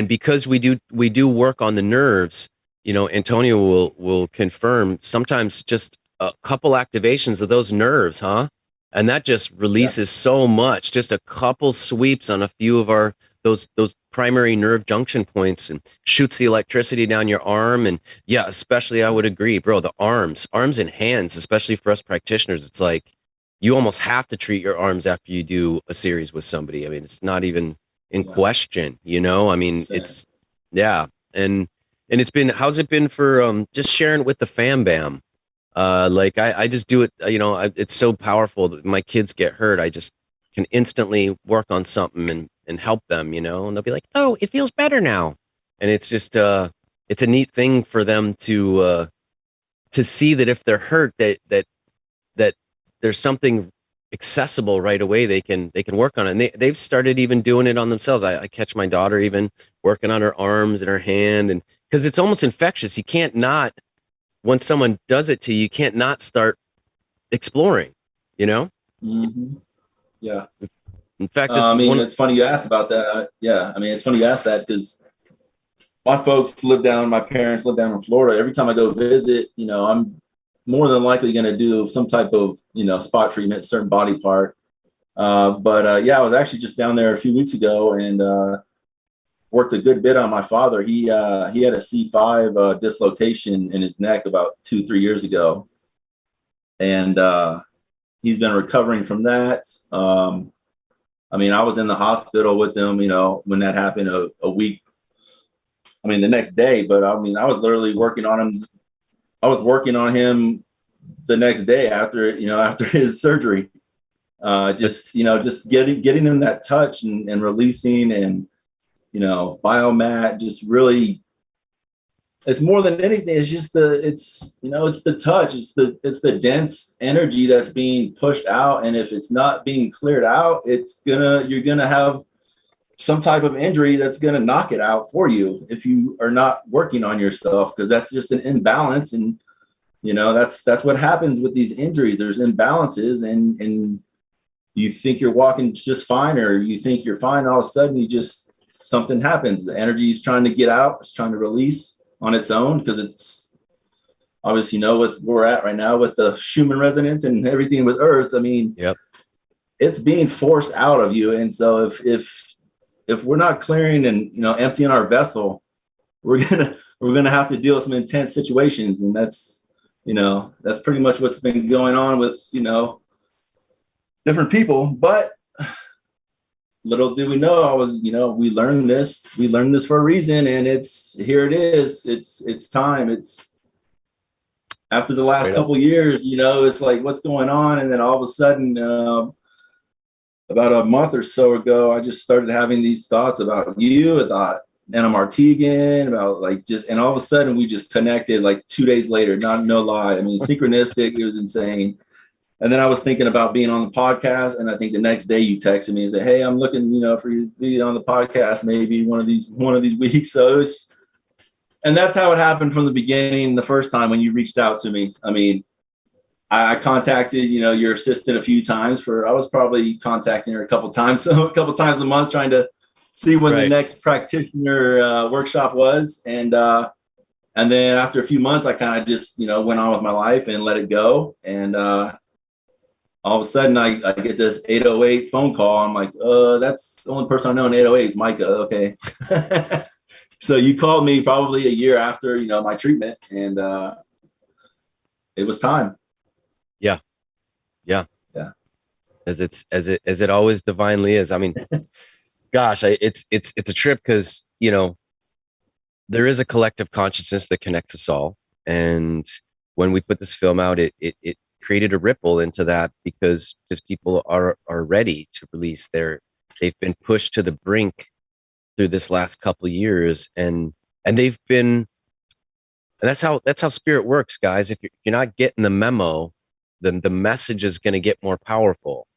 because we do work on the nerves, Antonio will confirm sometimes just a couple activations of those nerves, huh? And that just releases so much. Just a couple sweeps on a few of our those primary nerve junction points and shoots the electricity down your arm. And yeah, especially I would agree, bro, the arms and hands, especially for us practitioners, it's like you almost have to treat your arms after you do a series with somebody. I mean, it's not even in question, I mean, it's yeah. And it's been, how's it been for just sharing it with the fam bam? Like I just do it, it's so powerful that my kids get hurt. I just can instantly work on something and help them, and they'll be like, oh, it feels better now. And it's just, it's a neat thing for them to see that if they're hurt, that there's something accessible right away. They can work on it. And they've started even doing it on themselves. I catch my daughter even working on her arms and her hand, and because it's almost infectious. You can't not, once someone does it to you, you can't not start exploring, Mm-hmm. Yeah. In fact, I mean, it's funny you asked about that. I mean, it's funny you asked that because my parents live down in Florida. Every time I go visit, I'm more than likely going to do some type of, spot treatment, certain body part. But yeah, I was actually just down there a few weeks ago and worked a good bit on my father. He had a C5 dislocation in his neck about 2-3 years ago. And he's been recovering from that. I mean, I was in the hospital with him, when that happened a week. I mean, the next day, but I mean, I was literally working on him. I was working on him the next day after his surgery. Just getting him that touch and releasing and, biomat, just really, it's more than anything. It's just it's the touch. It's the dense energy that's being pushed out. And if it's not being cleared out, you're going to have some type of injury that's going to knock it out for you if you are not working on yourself, because that's just an imbalance. And, that's what happens with these injuries. There's imbalances and you think you're walking just fine, or you think you're fine. All of a sudden something happens. The energy is trying to get out. It's trying to release on its own, because it's obviously, with where we're at right now with the Schumann resonance and everything with Earth. I mean, yep, it's being forced out of you. And so if we're not clearing and, emptying our vessel, we're going to have to deal with some intense situations. And that's pretty much what's been going on with, different people. But little did we know, we learned this for a reason, and here it is. It's time. It's after the last couple of years, it's like, what's going on? And then all of a sudden, about a month or so ago, I just started having these thoughts about you, about NMRT again, about and all of a sudden we just connected 2 days later, no lie. I mean, synchronistic, it was insane. And then I was thinking about being on the podcast, and I think the next day you texted me and said, hey, I'm looking, for you to be on the podcast, maybe one of these weeks. So and that's how it happened from the beginning. The first time when you reached out to me, I mean, I contacted, your assistant a few times I was probably contacting her a couple times a month, trying to see when the next practitioner workshop was. And then after a few months, I kind of just, went on with my life and let it go. And all of a sudden I get this 808 phone call. I'm like, that's the only person I know in 808 is Micah. Okay. So you called me probably a year after, my treatment, and it was time. Yeah. As it always divinely is. I mean, gosh, it's a trip, because there is a collective consciousness that connects us all, and when we put this film out, it created a ripple into that, because people are ready to release. They've been pushed to the brink through this last couple of years, and they've been, and that's how spirit works, guys. If you're not getting the memo, then the message is going to get more powerful.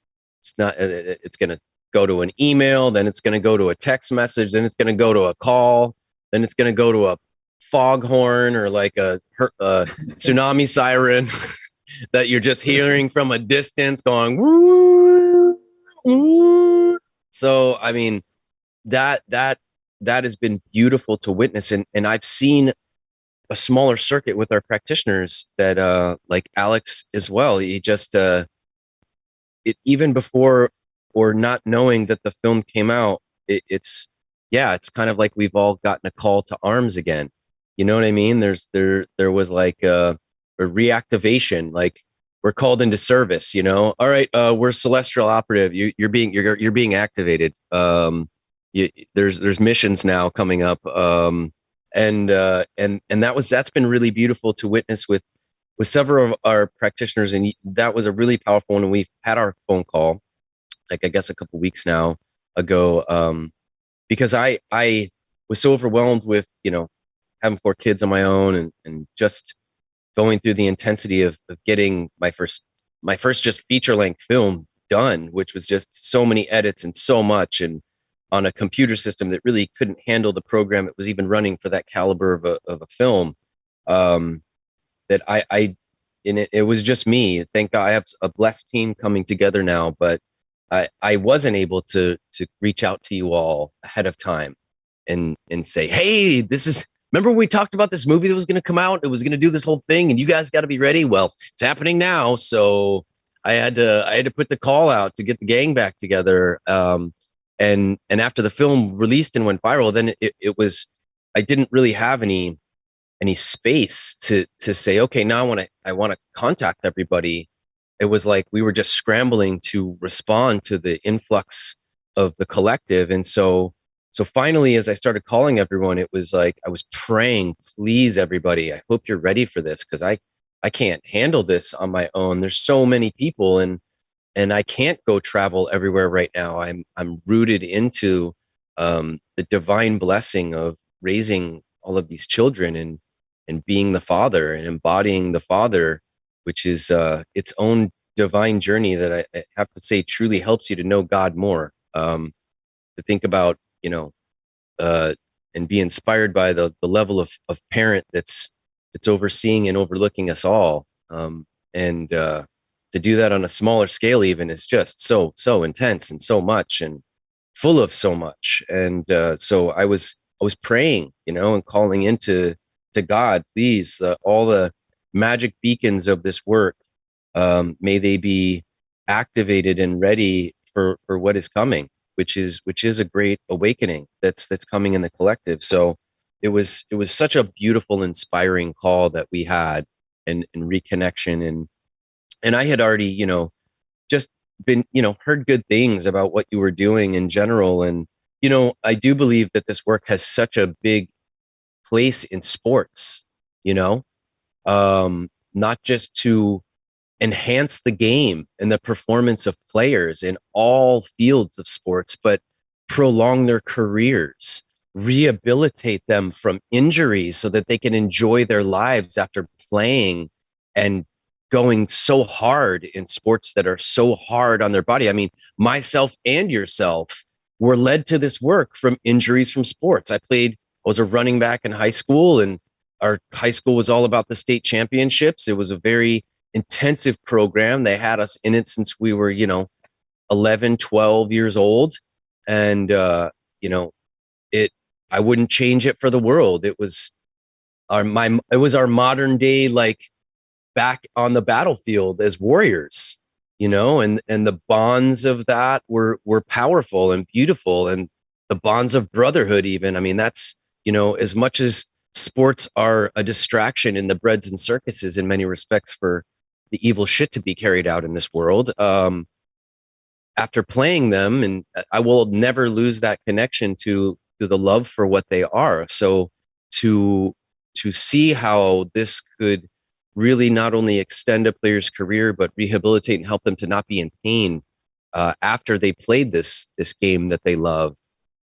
It's not, it's going to go to an email, then it's going to go to a text message, then it's going to go to a call, then it's going to go to a foghorn or like a tsunami siren that you're just hearing from a distance going, woo, woo. So, I mean, that has been beautiful to witness. And I've seen a smaller circuit with our practitioners that like Alex as well. He just even before or not knowing that the film came out, it's kind of like we've all gotten a call to arms again. You know what I mean? There was like a reactivation, like we're called into service, you know. All right, we're celestial operative. You're being activated. There's missions now coming up. And that's been really beautiful to witness with several of our practitioners, and that was a really powerful one. And we've had our phone call, like I guess a couple weeks now ago, because I was so overwhelmed with having 4 kids on my own and just going through the intensity of getting my first just feature length film done, which was just so many edits and so much, and on a computer system that really couldn't handle the program it was even running for that caliber of a film. That it was just me. Thank God I have a blessed team coming together now, but I wasn't able to reach out to you all ahead of time and say, hey, remember when we talked about this movie that was going to come out? It was going to do this whole thing and you guys got to be ready. Well, it's happening now. So I had to put the call out to get the gang back together. And after the film released and went viral, then it was, I didn't really have any space to say, okay, now I want to contact everybody. It was like we were just scrambling to respond to the influx of the collective. And so finally, as I started calling everyone, it was like I was praying, please, everybody, I hope you're ready for this, because I can't handle this on my own. There's so many people, and I can't go travel everywhere right now. I'm rooted into the divine blessing of raising all of these children and being the father and embodying the father, which is its own divine journey that I have to say truly helps you to know God more. To think about, and be inspired by the level of parent that's overseeing and overlooking us all. And to do that on a smaller scale even is just so intense and so much and full of so much. And so I was praying, and calling into God, please, all the magic beacons of this work, may they be activated and ready for what is coming, which is a great awakening that's coming in the collective. So it was such a beautiful, inspiring call that we had, and reconnection, and I had already, just been, heard good things about what you were doing in general. And, I do believe that this work has such a big place in sports, not just to enhance the game and the performance of players in all fields of sports, but prolong their careers, rehabilitate them from injuries so that they can enjoy their lives after playing and going so hard in sports that are so hard on their body. I mean, myself and yourself were led to this work from injuries from sports. I was a running back in high school, and our high school was all about the state championships. It was a very intensive program. They had us in it since we were, 11, 12 years old. And, I wouldn't change it for the world. It was our modern day, like, back on the battlefield as warriors, and the bonds of that were powerful and beautiful, and the bonds of brotherhood even. I mean, that's, as much as sports are a distraction in the breads and circuses in many respects for the evil shit to be carried out in this world, after playing them, and I will never lose that connection to the love for what they are. So to see how this could really not only extend a player's career, but rehabilitate and help them to not be in pain after they played this game that they love,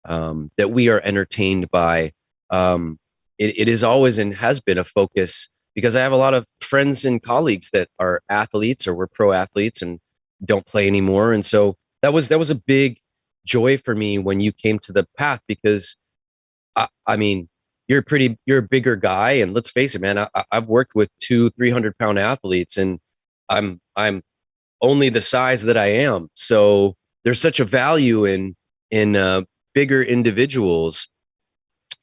that we are entertained by. It is always and has been a focus, because I have a lot of friends and colleagues that are athletes or were pro athletes and don't play anymore. And so that was a big joy for me when you came to the path, because I mean, you're a bigger guy, and let's face it, man, I've worked with 300 pound athletes, and I'm only the size that I am. So there's such a value in bigger individuals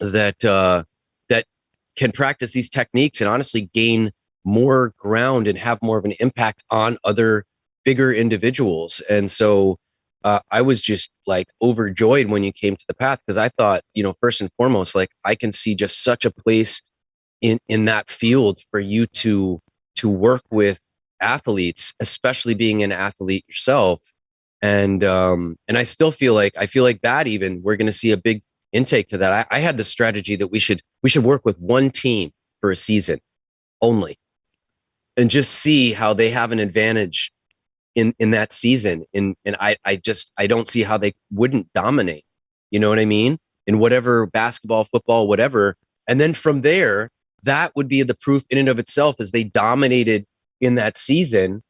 that can practice these techniques and honestly gain more ground and have more of an impact on other bigger individuals. And so I was just like overjoyed when you came to the path, because I thought, first and foremost, like I can see just such a place in that field for you to work with athletes, especially being an athlete yourself. And I still feel like that even we're going to see a big intake to that. I had the strategy that we should work with one team for a season only, and just see how they have an advantage in that season. And I don't see how they wouldn't dominate. You know what I mean? In whatever basketball, football, whatever. And then from there, that would be the proof in and of itself, as they dominated in that season.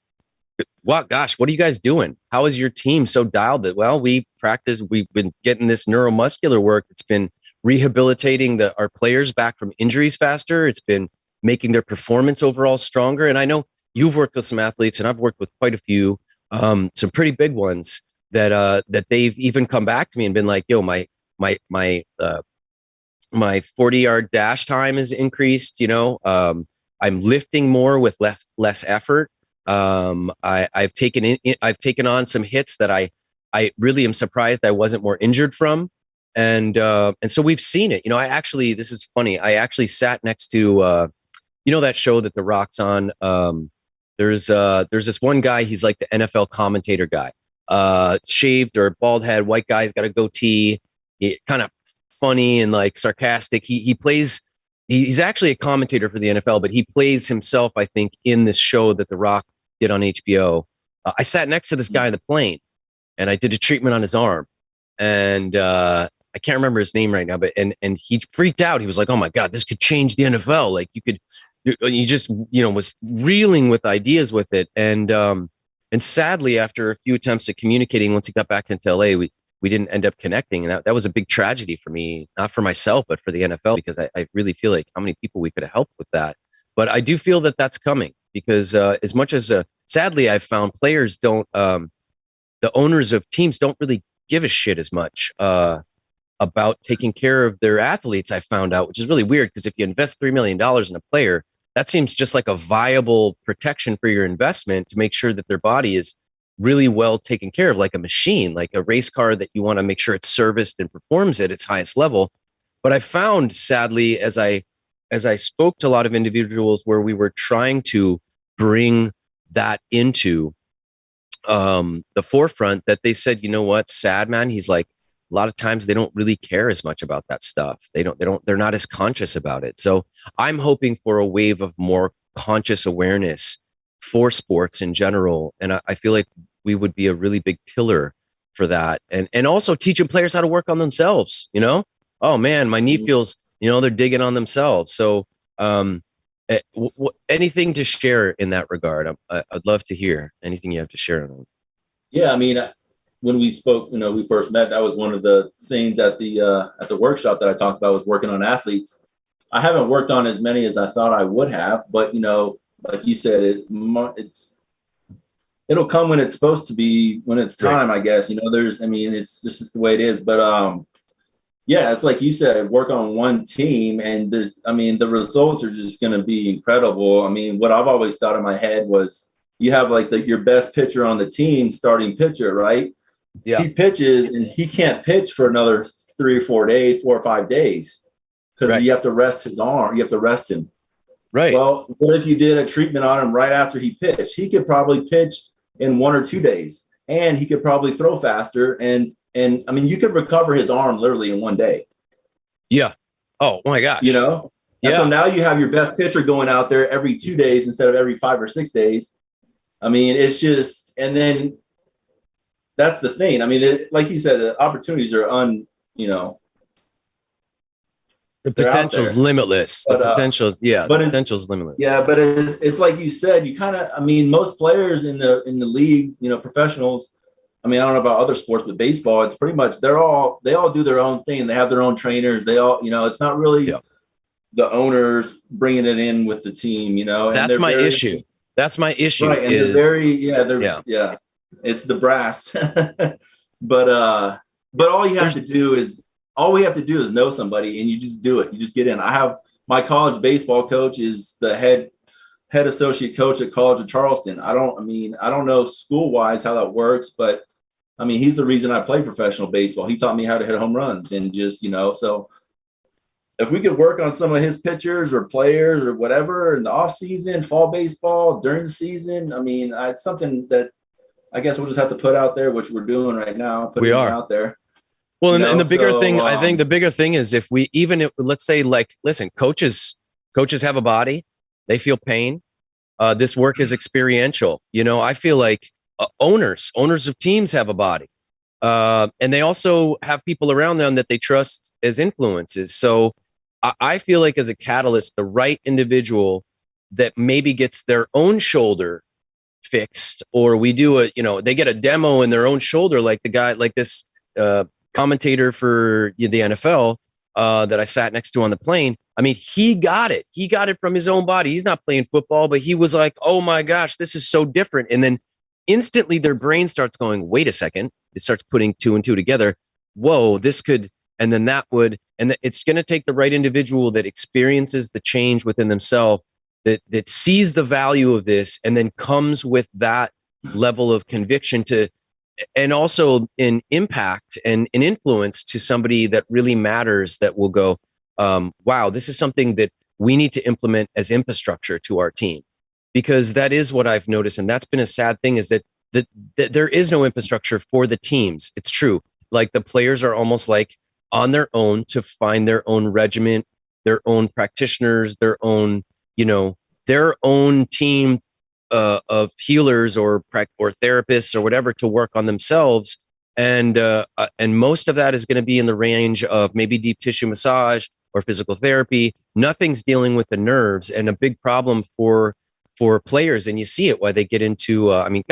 Wow, gosh, what are you guys doing? How is your team so dialed that? Well, we practice, we've been getting this neuromuscular work. It's been rehabilitating our players back from injuries faster. It's been making their performance overall stronger. And I know you've worked with some athletes, and I've worked with quite a few, some pretty big ones that they've even come back to me and been like, "Yo, my 40-yard dash time is increased. I'm lifting more with less effort. I've taken on some hits that I really am surprised I wasn't more injured from." And so we've seen it. This is funny. I actually sat next to that show that The Rock's on. There's this one guy. He's like the NFL commentator guy, shaved or bald head, white guy. He's got a goatee. Kind of funny and like sarcastic. He plays. He's actually a commentator for the NFL, but he plays himself, I think, in this show that The Rock did on HBO. I sat next to this guy in the plane, and I did a treatment on his arm, and I can't remember his name right now, but and he freaked out. He was like, "Oh my God, this could change the NFL. Like he just was reeling with ideas with it." And sadly, after a few attempts at communicating, once he got back into LA, we didn't end up connecting. And that was a big tragedy for me, not for myself, but for the NFL, because I really feel like how many people we could have helped with that. But I do feel that that's coming, because as much as sadly, I've found players don't, the owners of teams don't really give a shit as much about taking care of their athletes. I found out, which is really weird, because if you invest $3 million in a player, that seems just like a viable protection for your investment, to make sure that their body is really well taken care of, like a machine, like a race car that you want to make sure it's serviced and performs at its highest level. But I found, sadly, as I spoke to a lot of individuals where we were trying to bring that into the forefront, that they said, "You know what, sad man," he's like, a lot of times they don't really care as much about that stuff. They're not as conscious about it. So I'm hoping for a wave of more conscious awareness for sports in general. And I feel like we would be a really big pillar for that. And also teaching players how to work on themselves, Oh man, my knee feels, they're digging on themselves. So anything to share in that regard? I'd love to hear anything you have to share on. Yeah, I mean, when we spoke, we first met, that was one of the things at the workshop that I talked about, was working on athletes. I haven't worked on as many as I thought I would have, but like you said, it'll come when it's supposed to be, when it's time, right. I guess. It's just the way it is. But yeah, it's like you said, work on one team, and the results are just going to be incredible. I mean, what I've always thought in my head was, you have like your best pitcher on the team, starting pitcher, right? Yeah. He pitches, and he can't pitch for another 4 or 5 days, because right. You have to rest his arm. You have to rest him. Right. Well, what if you did a treatment on him right after he pitched? He could probably pitch in 1 or 2 days, and he could probably throw faster. And I mean, you could recover his arm literally in 1 day. Yeah. Oh my gosh. Yeah. So now you have your best pitcher going out there every 2 days instead of every 5 or 6 days. I mean, it's just, and then that's the thing. I mean, like you said, the opportunities are The they're out potential's there. limitless. The But potential's the but potential's limitless. yeah, but it's like you said, you kind of, I mean, most players in the league, you know, professionals. I mean, I don't know about other sports, but baseball, it's pretty much they all do their own thing. They have their own trainers. They all, you know, it's not really the owners bringing it in with the team, you know. And That's my issue. That's my issue. Right, and they're very it's the brass. but all you have to do is all we have to do is know somebody, and you just do it. You just get in. I have my college baseball coach is the head associate coach at College of Charleston. I don't know school wise how that works, but I mean, he's the reason I play professional baseball. He taught me how to hit home runs, and just, you know, so if we could work on some of his pitchers or players or whatever in the off season, fall baseball, during the season, I mean, it's something that I guess we'll just have to put out there, which we're doing right now. We are out there. Well, and the bigger thing, I think the bigger thing is if we let's say, like, listen, coaches have a body, they feel pain. This work is experiential. You know, I feel like owners of teams have a body, and they also have people around them that they trust as influences. So I feel like as a catalyst, the right individual that maybe gets their own shoulder fixed, or we do they get a demo in their own shoulder, like the guy, like this commentator for the NFL that I sat next to on the plane. I mean, he got it from his own body. He's not playing football, but he was like, oh my gosh, this is so different. And then instantly their brain starts going, wait a second. It starts putting two and two together. Whoa, this could, and then that would, and it's going to take the right individual that experiences the change within themselves, that sees the value of this, and then comes with that level of conviction to, and also an impact and an influence to somebody that really matters, that will go, wow, this is something that we need to implement as infrastructure to our team. Because that is what I've noticed. And that's been a sad thing, is that there is no infrastructure for the teams. It's true. Like, the players are almost like on their own to find their own regiment, their own practitioners, their own, their own team of healers or therapists or whatever to work on themselves. And most of that is going to be in the range of maybe deep tissue massage or physical therapy. Nothing's dealing with the nerves, and a big problem for players. And you see it why they get into, I'm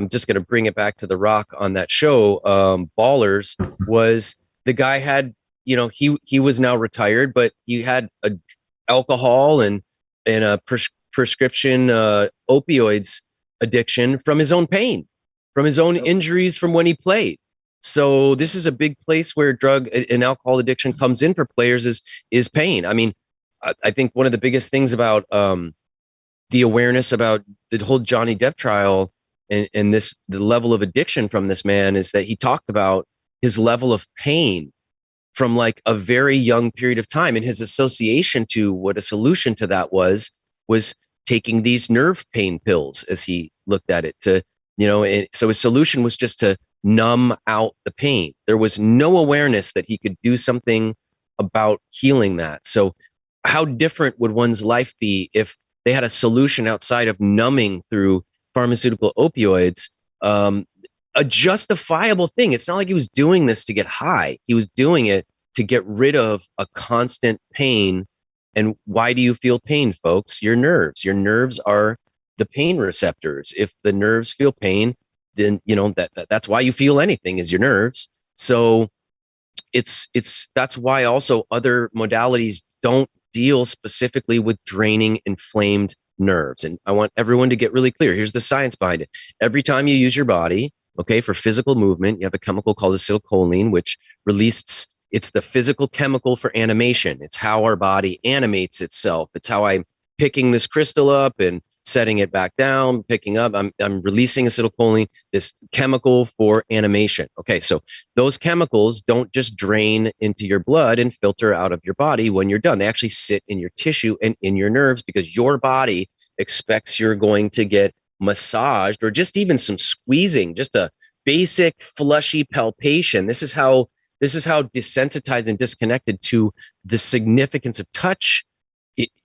just going to bring it back to The Rock on that show. Ballers was, the guy had, he was now retired, but he had alcohol and a prescription opioids addiction from his own pain, from his own injuries from when he played. So this is a big place where drug and alcohol addiction comes in for players, is pain. I mean, I think one of the biggest things about the awareness about the whole Johnny Depp trial and the level of addiction from this man is that he talked about his level of pain from like a very young period of time, and his association to what a solution to that was taking these nerve pain pills, as he looked at it, to, and so his solution was just to numb out the pain. There was no awareness that he could do something about healing that. So how different would one's life be if they had a solution outside of numbing through pharmaceutical opioids? A justifiable thing. It's not like he was doing this to get high. He was doing it to get rid of a constant pain. And why do you feel pain, folks? Your nerves. Your nerves are the pain receptors. If the nerves feel pain, then that's why you feel anything, is your nerves. So that's why also other modalities don't deal specifically with draining inflamed nerves. And I want everyone to get really clear. Here's the science behind it. Every time you use your body, okay, for physical movement, you have a chemical called acetylcholine, which it's the physical chemical for animation. It's how our body animates itself. It's how I'm picking this crystal up and setting it back down, picking up. I'm releasing acetylcholine, this chemical for animation. Okay, so those chemicals don't just drain into your blood and filter out of your body when you're done. They actually sit in your tissue and in your nerves, because your body expects you're going to get massaged, or just even some squeezing, just a basic fleshy palpation. This is how desensitized and disconnected to the significance of touch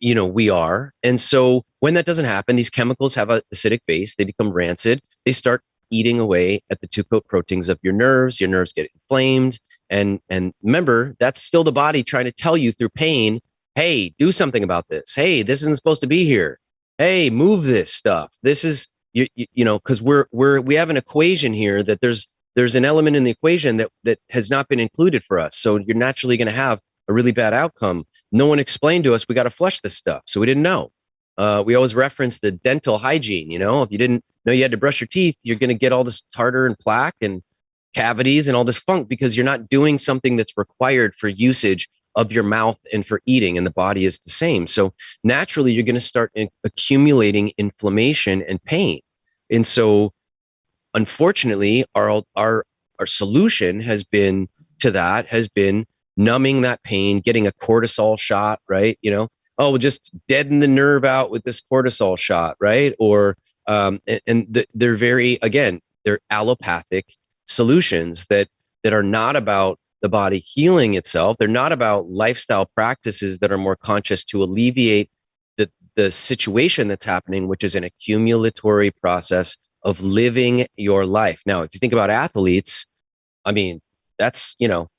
we are. And so when that doesn't happen, these chemicals have an acidic base, they become rancid, they start eating away at the two-coat proteins of your nerves. Your nerves get inflamed. And remember, that's still the body trying to tell you through pain, hey, do something about this. Hey, this isn't supposed to be here. Hey, move this stuff. This is, you know, because we have an equation here that there's an element in the equation that has not been included for us. So you're naturally going to have a really bad outcome. No one explained to us we got to flush this stuff, so we didn't know. We always reference the dental hygiene. You know, if you didn't know you had to brush your teeth, you're going to get all this tartar and plaque and cavities and all this funk because you're not doing something that's required for usage of your mouth and for eating, and the body is the same. So naturally, you're going to start accumulating inflammation and pain. And so, unfortunately, our solution has been numbing that pain, getting a cortisol shot, right? You know, oh, we'll just deaden the nerve out with this cortisol shot, right? Or they're they're allopathic solutions that are not about the body healing itself. They're not about lifestyle practices that are more conscious to alleviate the situation that's happening, which is an accumulatory process of living your life. Now, if you think about athletes, I mean, that's, you know,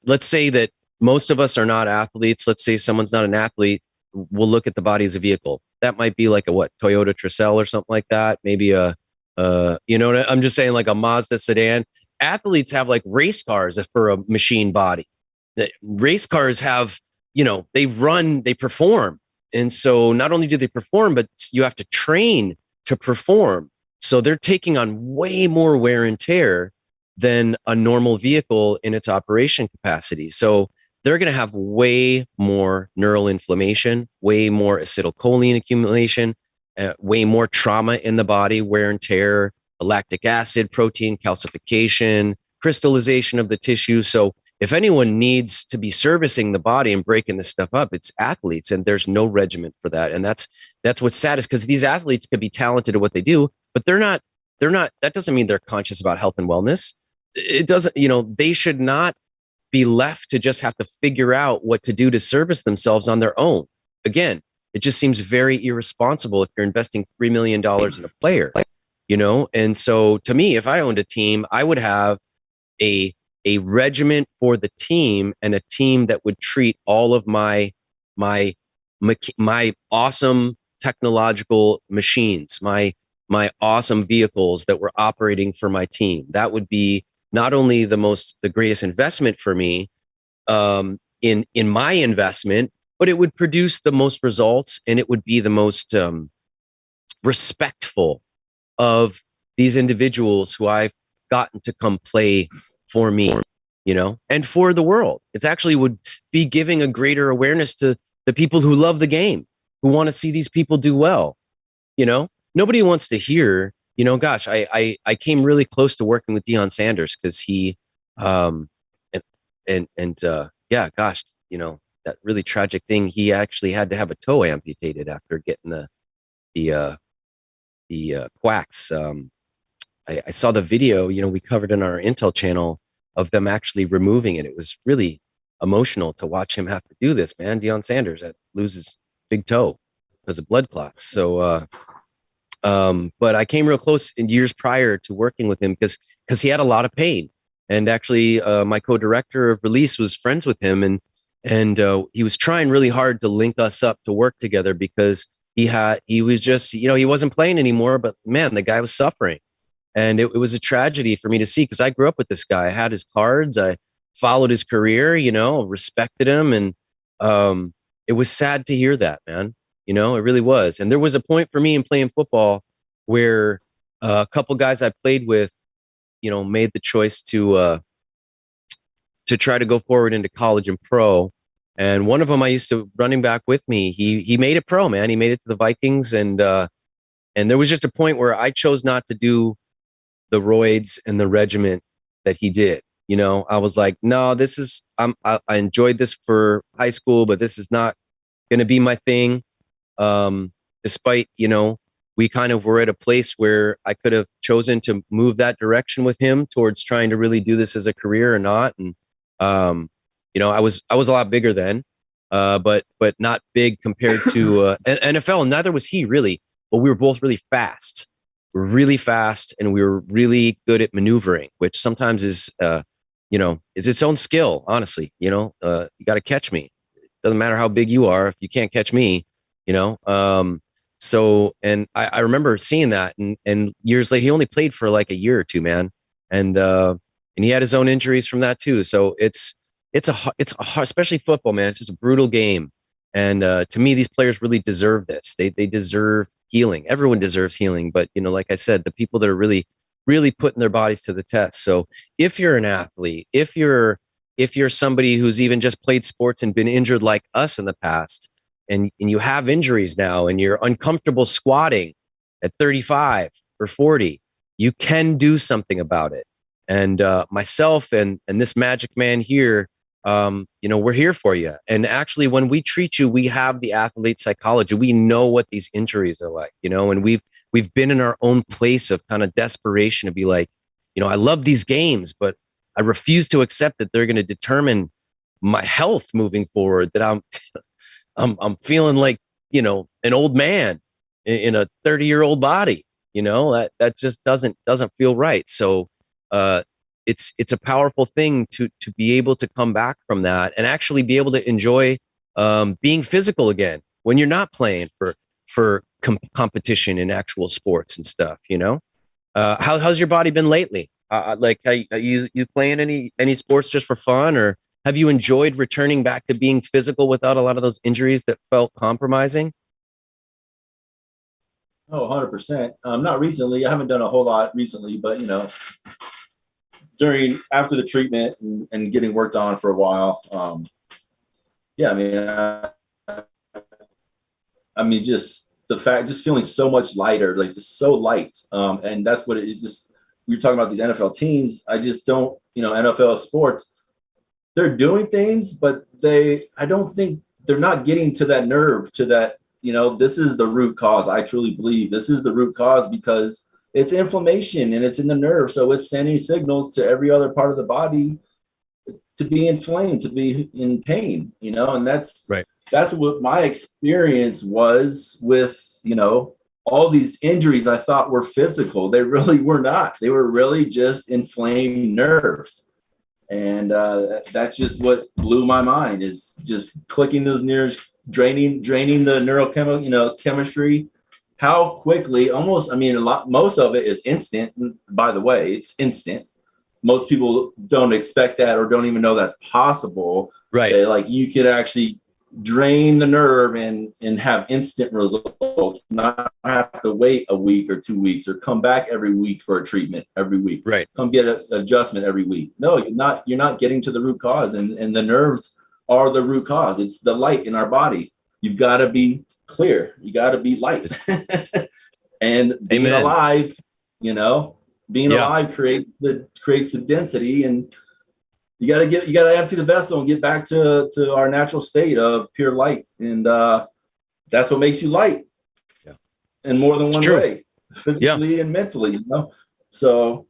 let's say that most of us are not athletes. Let's say someone's not an athlete. We'll look at the body as a vehicle. That might be like a Toyota Tercel or something like that. Maybe you know, I'm just saying, like a Mazda sedan. Athletes have like race cars for a machine body. The race cars have, you know, they run, they perform. And so not only do they perform, but you have to train to perform. So they're taking on way more wear and tear than a normal vehicle in its operation capacity. So they're going to have way more neural inflammation, way more acetylcholine accumulation, way more trauma in the body, wear and tear, lactic acid, protein calcification, crystallization of the tissue. So if anyone needs to be servicing the body and breaking this stuff up, it's athletes, and there's no regimen for that. And that's what's sad, is because these athletes could be talented at what they do, but they're not, that doesn't mean they're conscious about health and wellness. It doesn't, you know, they should not be left to just have to figure out what to do to service themselves on their own. Again, it just seems very irresponsible if you're investing $3 million in a player, you know? And so to me, if I owned a team, I would have a regiment for the team, and a team that would treat all of my awesome technological machines, my awesome vehicles that were operating for my team. That would be not only the greatest investment for me in my investment, but it would produce the most results, and it would be the most respectful of these individuals who I've gotten to come play for me, you know, and for the world. It actually would be giving a greater awareness to the people who love the game, who want to see these people do well. You know, nobody wants to hear, you know, gosh, I came really close to working with Deion Sanders because he, yeah, gosh, you know, that really tragic thing. He actually had to have a toe amputated after getting the quacks. I saw the video, you know, we covered in our Intel channel of them actually removing it. It was really emotional to watch him have to do this, man. Deion Sanders that loses big toe because of blood clots. So, but I came real close in years prior to working with him because he had a lot of pain. And actually, my co-director of release was friends with him, and he was trying really hard to link us up to work together because he was just, you know, he wasn't playing anymore, but man, the guy was suffering. And it was a tragedy for me to see, because I grew up with this guy. I had his cards. I followed his career, you know, respected him. And it was sad to hear that, man. You know, it really was. And there was a point for me in playing football where a couple guys I played with, you know, made the choice to try to go forward into college and pro. And one of them, I used to running back with me. He made it pro, man. He made it to the Vikings. And there was just a point where I chose not to do the roids and the regiment that he did. You know, I was like, no, I enjoyed this for high school, but this is not going to be my thing. Despite, you know, we kind of were at a place where I could have chosen to move that direction with him towards trying to really do this as a career or not. And, you know, I was a lot bigger then, but not big compared to NFL. And neither was he really, but we were both really fast. really fast and we were really good at maneuvering, which sometimes is, is its own skill, honestly. You got to catch me. Doesn't matter how big you are. If you can't catch me, you know? So, and I remember seeing that and years later, he only played for like a year or two, man. And he had his own injuries from that too. So especially football, man. It's just a brutal game. And to me, these players really deserve this. They deserve healing. Everyone deserves healing. But, like I said, the people that are really, really putting their bodies to the test. So if you're an athlete, if you're somebody who's even just played sports and been injured like us in the past, and you have injuries now and you're uncomfortable squatting at 35 or 40, you can do something about it. And myself and this magic man here, we're here for you. And actually, when we treat you, we have the athlete psychology. We know what these injuries are like, and we've been in our own place of kind of desperation to be like, I love these games, but I refuse to accept that they're going to determine my health moving forward. That I'm feeling like, an old man in a 30-year-old body. That just doesn't feel right. So it's a powerful thing to be able to come back from that and actually be able to enjoy being physical again when you're not playing for competition in actual sports and stuff. How's your body been lately? Like, are you playing any sports just for fun, or have you enjoyed returning back to being physical without a lot of those injuries that felt compromising? Oh, 100%. Not recently. I haven't done a whole lot recently, but after the treatment and getting worked on for a while, yeah, just the fact, just feeling so much lighter, like just so light, and that's what it just. You're talking about these NFL teams. I just don't, NFL sports. They're doing things, but I don't think they're not getting to that nerve, to that. This is the root cause. I truly believe this is the root cause because it's inflammation and it's in the nerve. So it's sending signals to every other part of the body to be inflamed, to be in pain, and that's right. That's what my experience was with, all these injuries I thought were physical. They really were not. They were really just inflamed nerves. And that's just what blew my mind, is just clicking those nerves, draining the neurochemical, chemistry. How quickly, most of it is instant. By the way, it's instant. Most people don't expect that or don't even know that's possible. Right. Like you could actually drain the nerve and have instant results, not have to wait a week or 2 weeks or come back every week for a treatment every week. Right. Come get an adjustment every week. No, you're not getting to the root cause, and the nerves are the root cause. It's the light in our body. You've got to be clear. You got to be light. And being Amen. alive, being alive creates the density, and you got to empty the vessel and get back to our natural state of pure light. And that's what makes you light. Yeah. In more than one way, physically and mentally, So,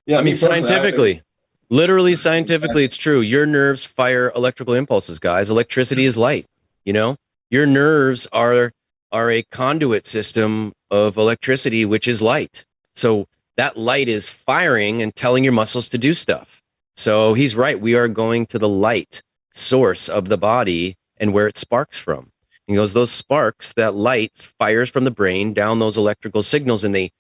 yeah. Scientifically, literally scientifically, it's true. Your nerves fire electrical impulses, guys. Electricity is light. Your nerves are a conduit system of electricity, which is light. So that light is firing and telling your muscles to do stuff. So he's right. We are going to the light source of the body and where it sparks from. He goes, those sparks, that light fires from the brain down those electrical signals, and the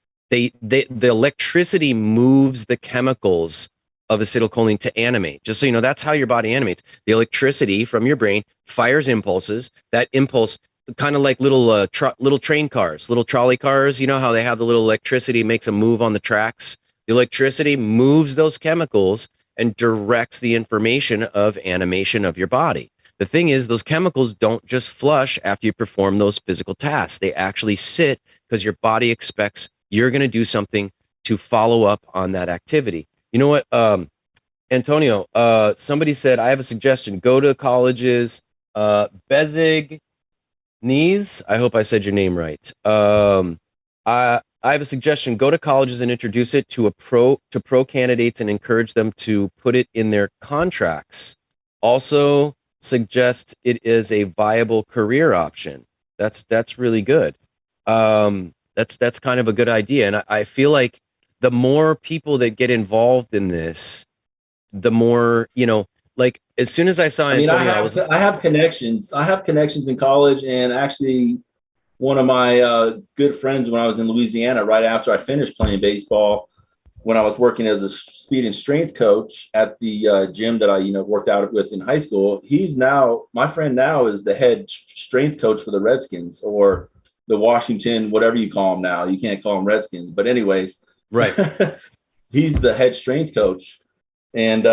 electricity moves the chemicals of acetylcholine to animate. Just so you know, that's how your body animates. The electricity from your brain fires impulses. That impulse, kind of like little train cars, little trolley cars. You know how they have the little electricity makes a move on the tracks. The electricity moves those chemicals and directs the information of animation of your body. The thing is, those chemicals don't just flush after you perform those physical tasks. They actually sit because your body expects you're going to do something to follow up on that activity. You know what, Antonio, somebody said, I have a suggestion. Go to colleges, Bezig Knees. I hope I said your name right. I have a suggestion. Go to colleges and introduce it to pro candidates and encourage them to put it in their contracts. Also suggest it is a viable career option. That's really good. That's kind of a good idea. And I feel like the more people that get involved in this, the more, like as soon as I saw I mean, Antonio, I have connections. I have connections in college, and actually, one of my good friends when I was in Louisiana, right after I finished playing baseball, when I was working as a speed and strength coach at the gym that I, worked out with in high school. My friend now is the head strength coach for the Redskins, or the Washington, whatever you call them now. You can't call them Redskins, but anyways, right. he's the head strength coach. And,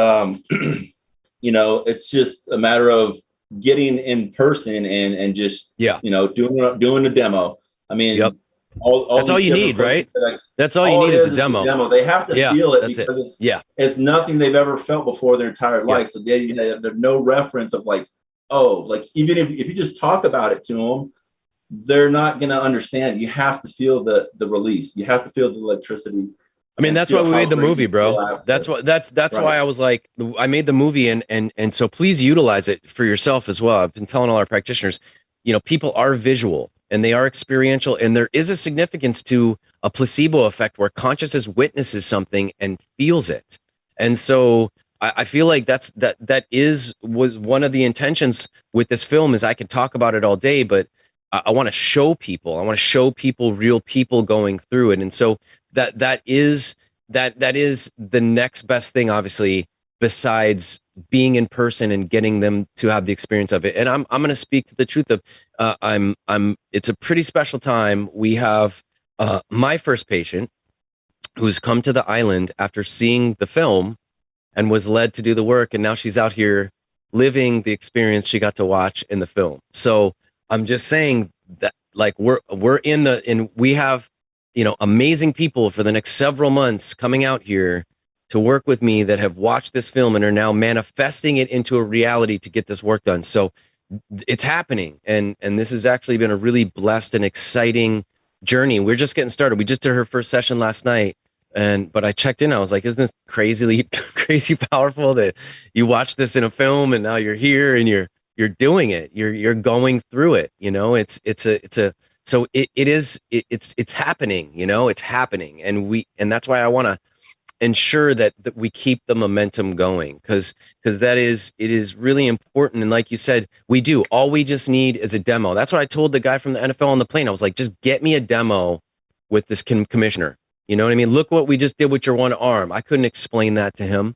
it's just a matter of getting in person and just, doing a demo. I mean, Yep. That's all you need, right? That's all you need is a demo. They have to feel it because it's nothing they've ever felt before their entire life. So they have no reference of like, even if you just talk about it to them, they're not going to understand. You have to feel the release. You have to feel the electricity. I mean, that's why we made the movie, bro. That's why I was like, I made the movie, and so please utilize it for yourself as well. I've been telling all our practitioners, people are visual and they are experiential, and there is a significance to a placebo effect where consciousness witnesses something and feels it. And so I feel like that was one of the intentions with this film. Is I could talk about it all day, but I want to show people. I want to show people real people going through it, and so that is the next best thing, obviously, besides being in person and getting them to have the experience of it. And I'm going to speak to the truth of it's a pretty special time. We have my first patient who's come to the island after seeing the film and was led to do the work, and now she's out here living the experience she got to watch in the film. So I'm just saying that, like, we have, amazing people for the next several months coming out here to work with me that have watched this film and are now manifesting it into a reality to get this work done. So it's happening. And this has actually been a really blessed and exciting journey. We're just getting started. We just did her first session last night. But I checked in. I was like, isn't this crazy powerful that you watch this in a film and now you're here and you're doing it. You're going through it. So it's happening, it's happening. And that's why I want to ensure that we keep the momentum going, because it is really important. And like you said, all we just need is a demo. That's what I told the guy from the NFL on the plane. I was like, just get me a demo with this commissioner. You know what I mean? Look what we just did with your one arm. I couldn't explain that to him.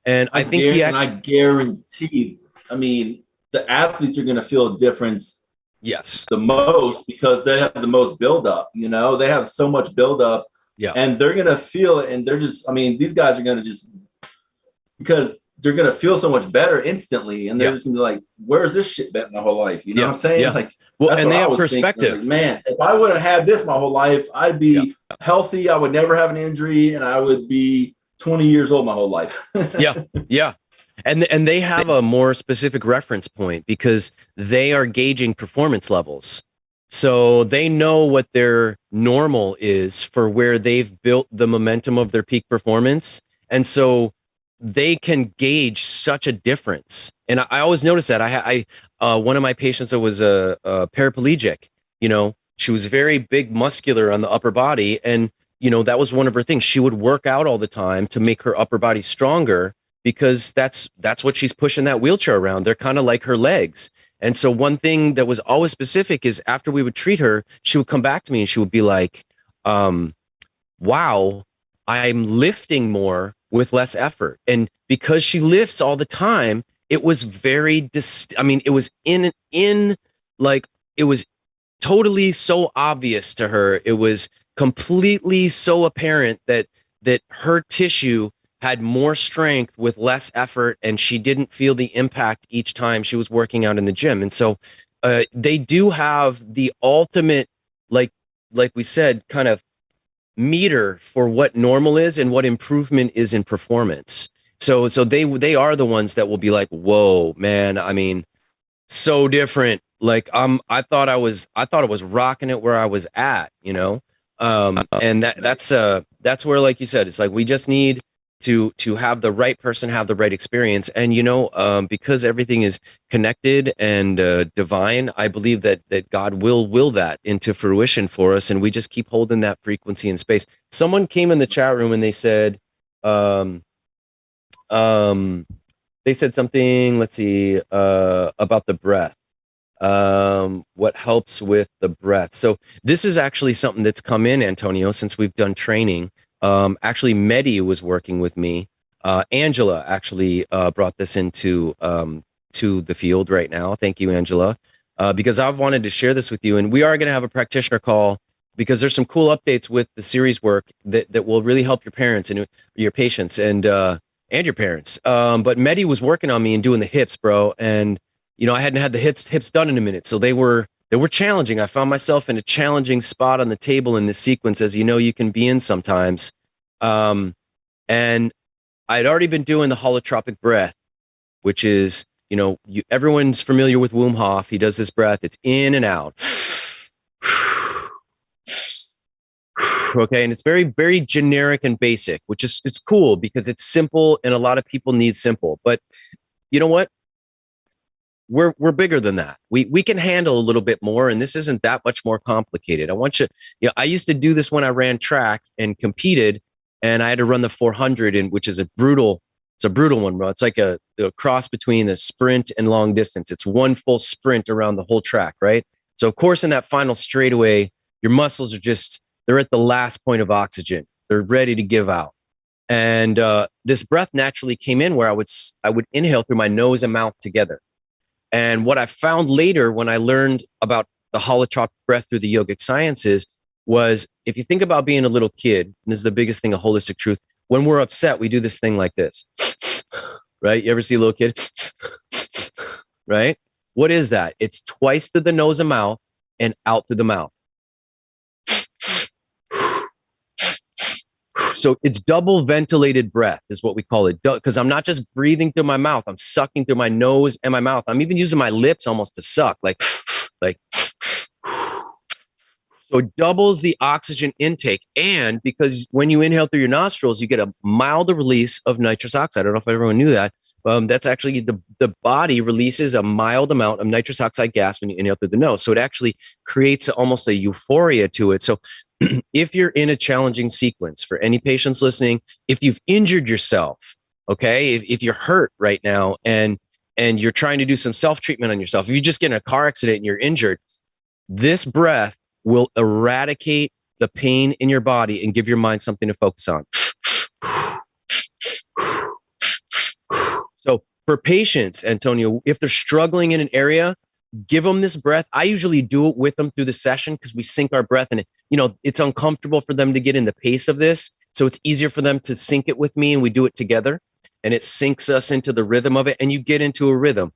And I guarantee, I mean, the athletes are going to feel a difference. Yes. The most, because they have the most buildup, they have so much buildup, and they're going to feel it. And they're just, I mean, these guys are going to because they're going to feel so much better instantly. And they're just going to be like, where's this shit been my whole life? You know what I'm saying? Yeah. Like, well, and they have perspective. Like, man, if I would have had this my whole life, I'd be healthy. I would never have an injury, and I would be 20 years old my whole life. Yeah. And they have a more specific reference point because they are gauging performance levels. So they know what their normal is for where they've built the momentum of their peak performance. And so they can gauge such a difference. And I always notice that. I one of my patients that was a paraplegic, she was very big, muscular on the upper body. And, that was one of her things. She would work out all the time to make her upper body stronger, because that's what she's pushing that wheelchair around. They're kind of like her legs. And so one thing that was always specific is after we would treat her, she would come back to me and she would be like, wow, I'm lifting more with less effort. And because she lifts all the time, it was very, it was it was totally so obvious to her. It was completely so apparent that her tissue had more strength with less effort, and she didn't feel the impact each time she was working out in the gym. And so they do have the ultimate, like we said, kind of meter for what normal is and what improvement is in performance. So they are the ones that will be like, whoa, man, I mean, so different. Like I thought I was rocking it where I was at, and that's where, like you said, it's like we just need to have the right person have the right experience. And because everything is connected and divine, I believe that God will that into fruition for us, and we just keep holding that frequency in space. Someone came in the chat room and they said um they said something, let's see, about the breath. What helps with the breath. So this is actually something that's come in, Antonio, since we've done training. Actually, Medi was working with me. Angela actually brought this into to the field right now. Thank you, Angela, because I've wanted to share this with you. And we are going to have a practitioner call because there's some cool updates with the series work that will really help your parents and your patients and your parents. But Medi was working on me and doing the hips, bro. And I hadn't had the hips done in a minute, so they were challenging. I found myself in a challenging spot on the table in this sequence, as you can be in sometimes. And I'd already been doing the holotropic breath, which is, everyone's familiar with Wim Hof. He does this breath. It's in and out. Okay, and it's very, very generic and basic, which is it's cool because it's simple, and a lot of people need simple. But you know what? We're bigger than that. We can handle a little bit more, and this isn't that much more complicated. I want you, I used to do this when I ran track and competed, and I had to run the 400, which is it's a brutal one, bro. It's like a cross between a sprint and long distance. It's one full sprint around the whole track, right? So of course, in that final straightaway, your muscles they're at the last point of oxygen. They're ready to give out. And this breath naturally came in where I would inhale through my nose and mouth together. And what I found later when I learned about the holotropic breath through the yogic sciences was, if you think about being a little kid, and this is the biggest thing of holistic truth, when we're upset, we do this thing like this, right? You ever see a little kid, right? What is that? It's twice through the nose and mouth and out through the mouth. So it's double ventilated breath is what we call it, because I'm not just breathing through my mouth. I'm sucking through my nose and my mouth. I'm even using my lips almost to suck, like. So it doubles the oxygen intake. And because when you inhale through your nostrils, you get a milder release of nitrous oxide. I don't know if everyone knew that. That's actually the body releases a mild amount of nitrous oxide gas when you inhale through the nose. So it actually creates almost a euphoria to it. So if you're in a challenging sequence, for any patients listening, if you've injured yourself, okay, if you're hurt right now and you're trying to do some self-treatment on yourself, if you just get in a car accident and you're injured, this breath will eradicate the pain in your body and give your mind something to focus on. So for patients, Antonio, if they're struggling in an area, give them this breath. I usually do it with them through the session because we sync our breath, and it's uncomfortable for them to get in the pace of this. So it's easier for them to sync it with me, and we do it together, and it syncs us into the rhythm of it, and you get into a rhythm.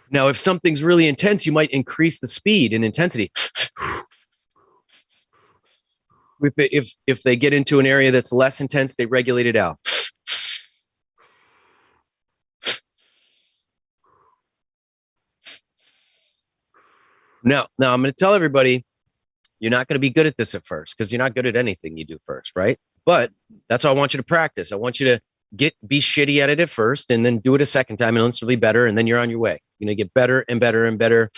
Now, if something's really intense, you might increase the speed and intensity. If they get into an area that's less intense, they regulate it out. Now I'm going to tell everybody, you're not going to be good at this at first because you're not good at anything you do first, right? But that's how I want you to practice. I want you to be shitty at it at first, and then do it a second time, and it'll be better, and then you're on your way. Get better and better and better.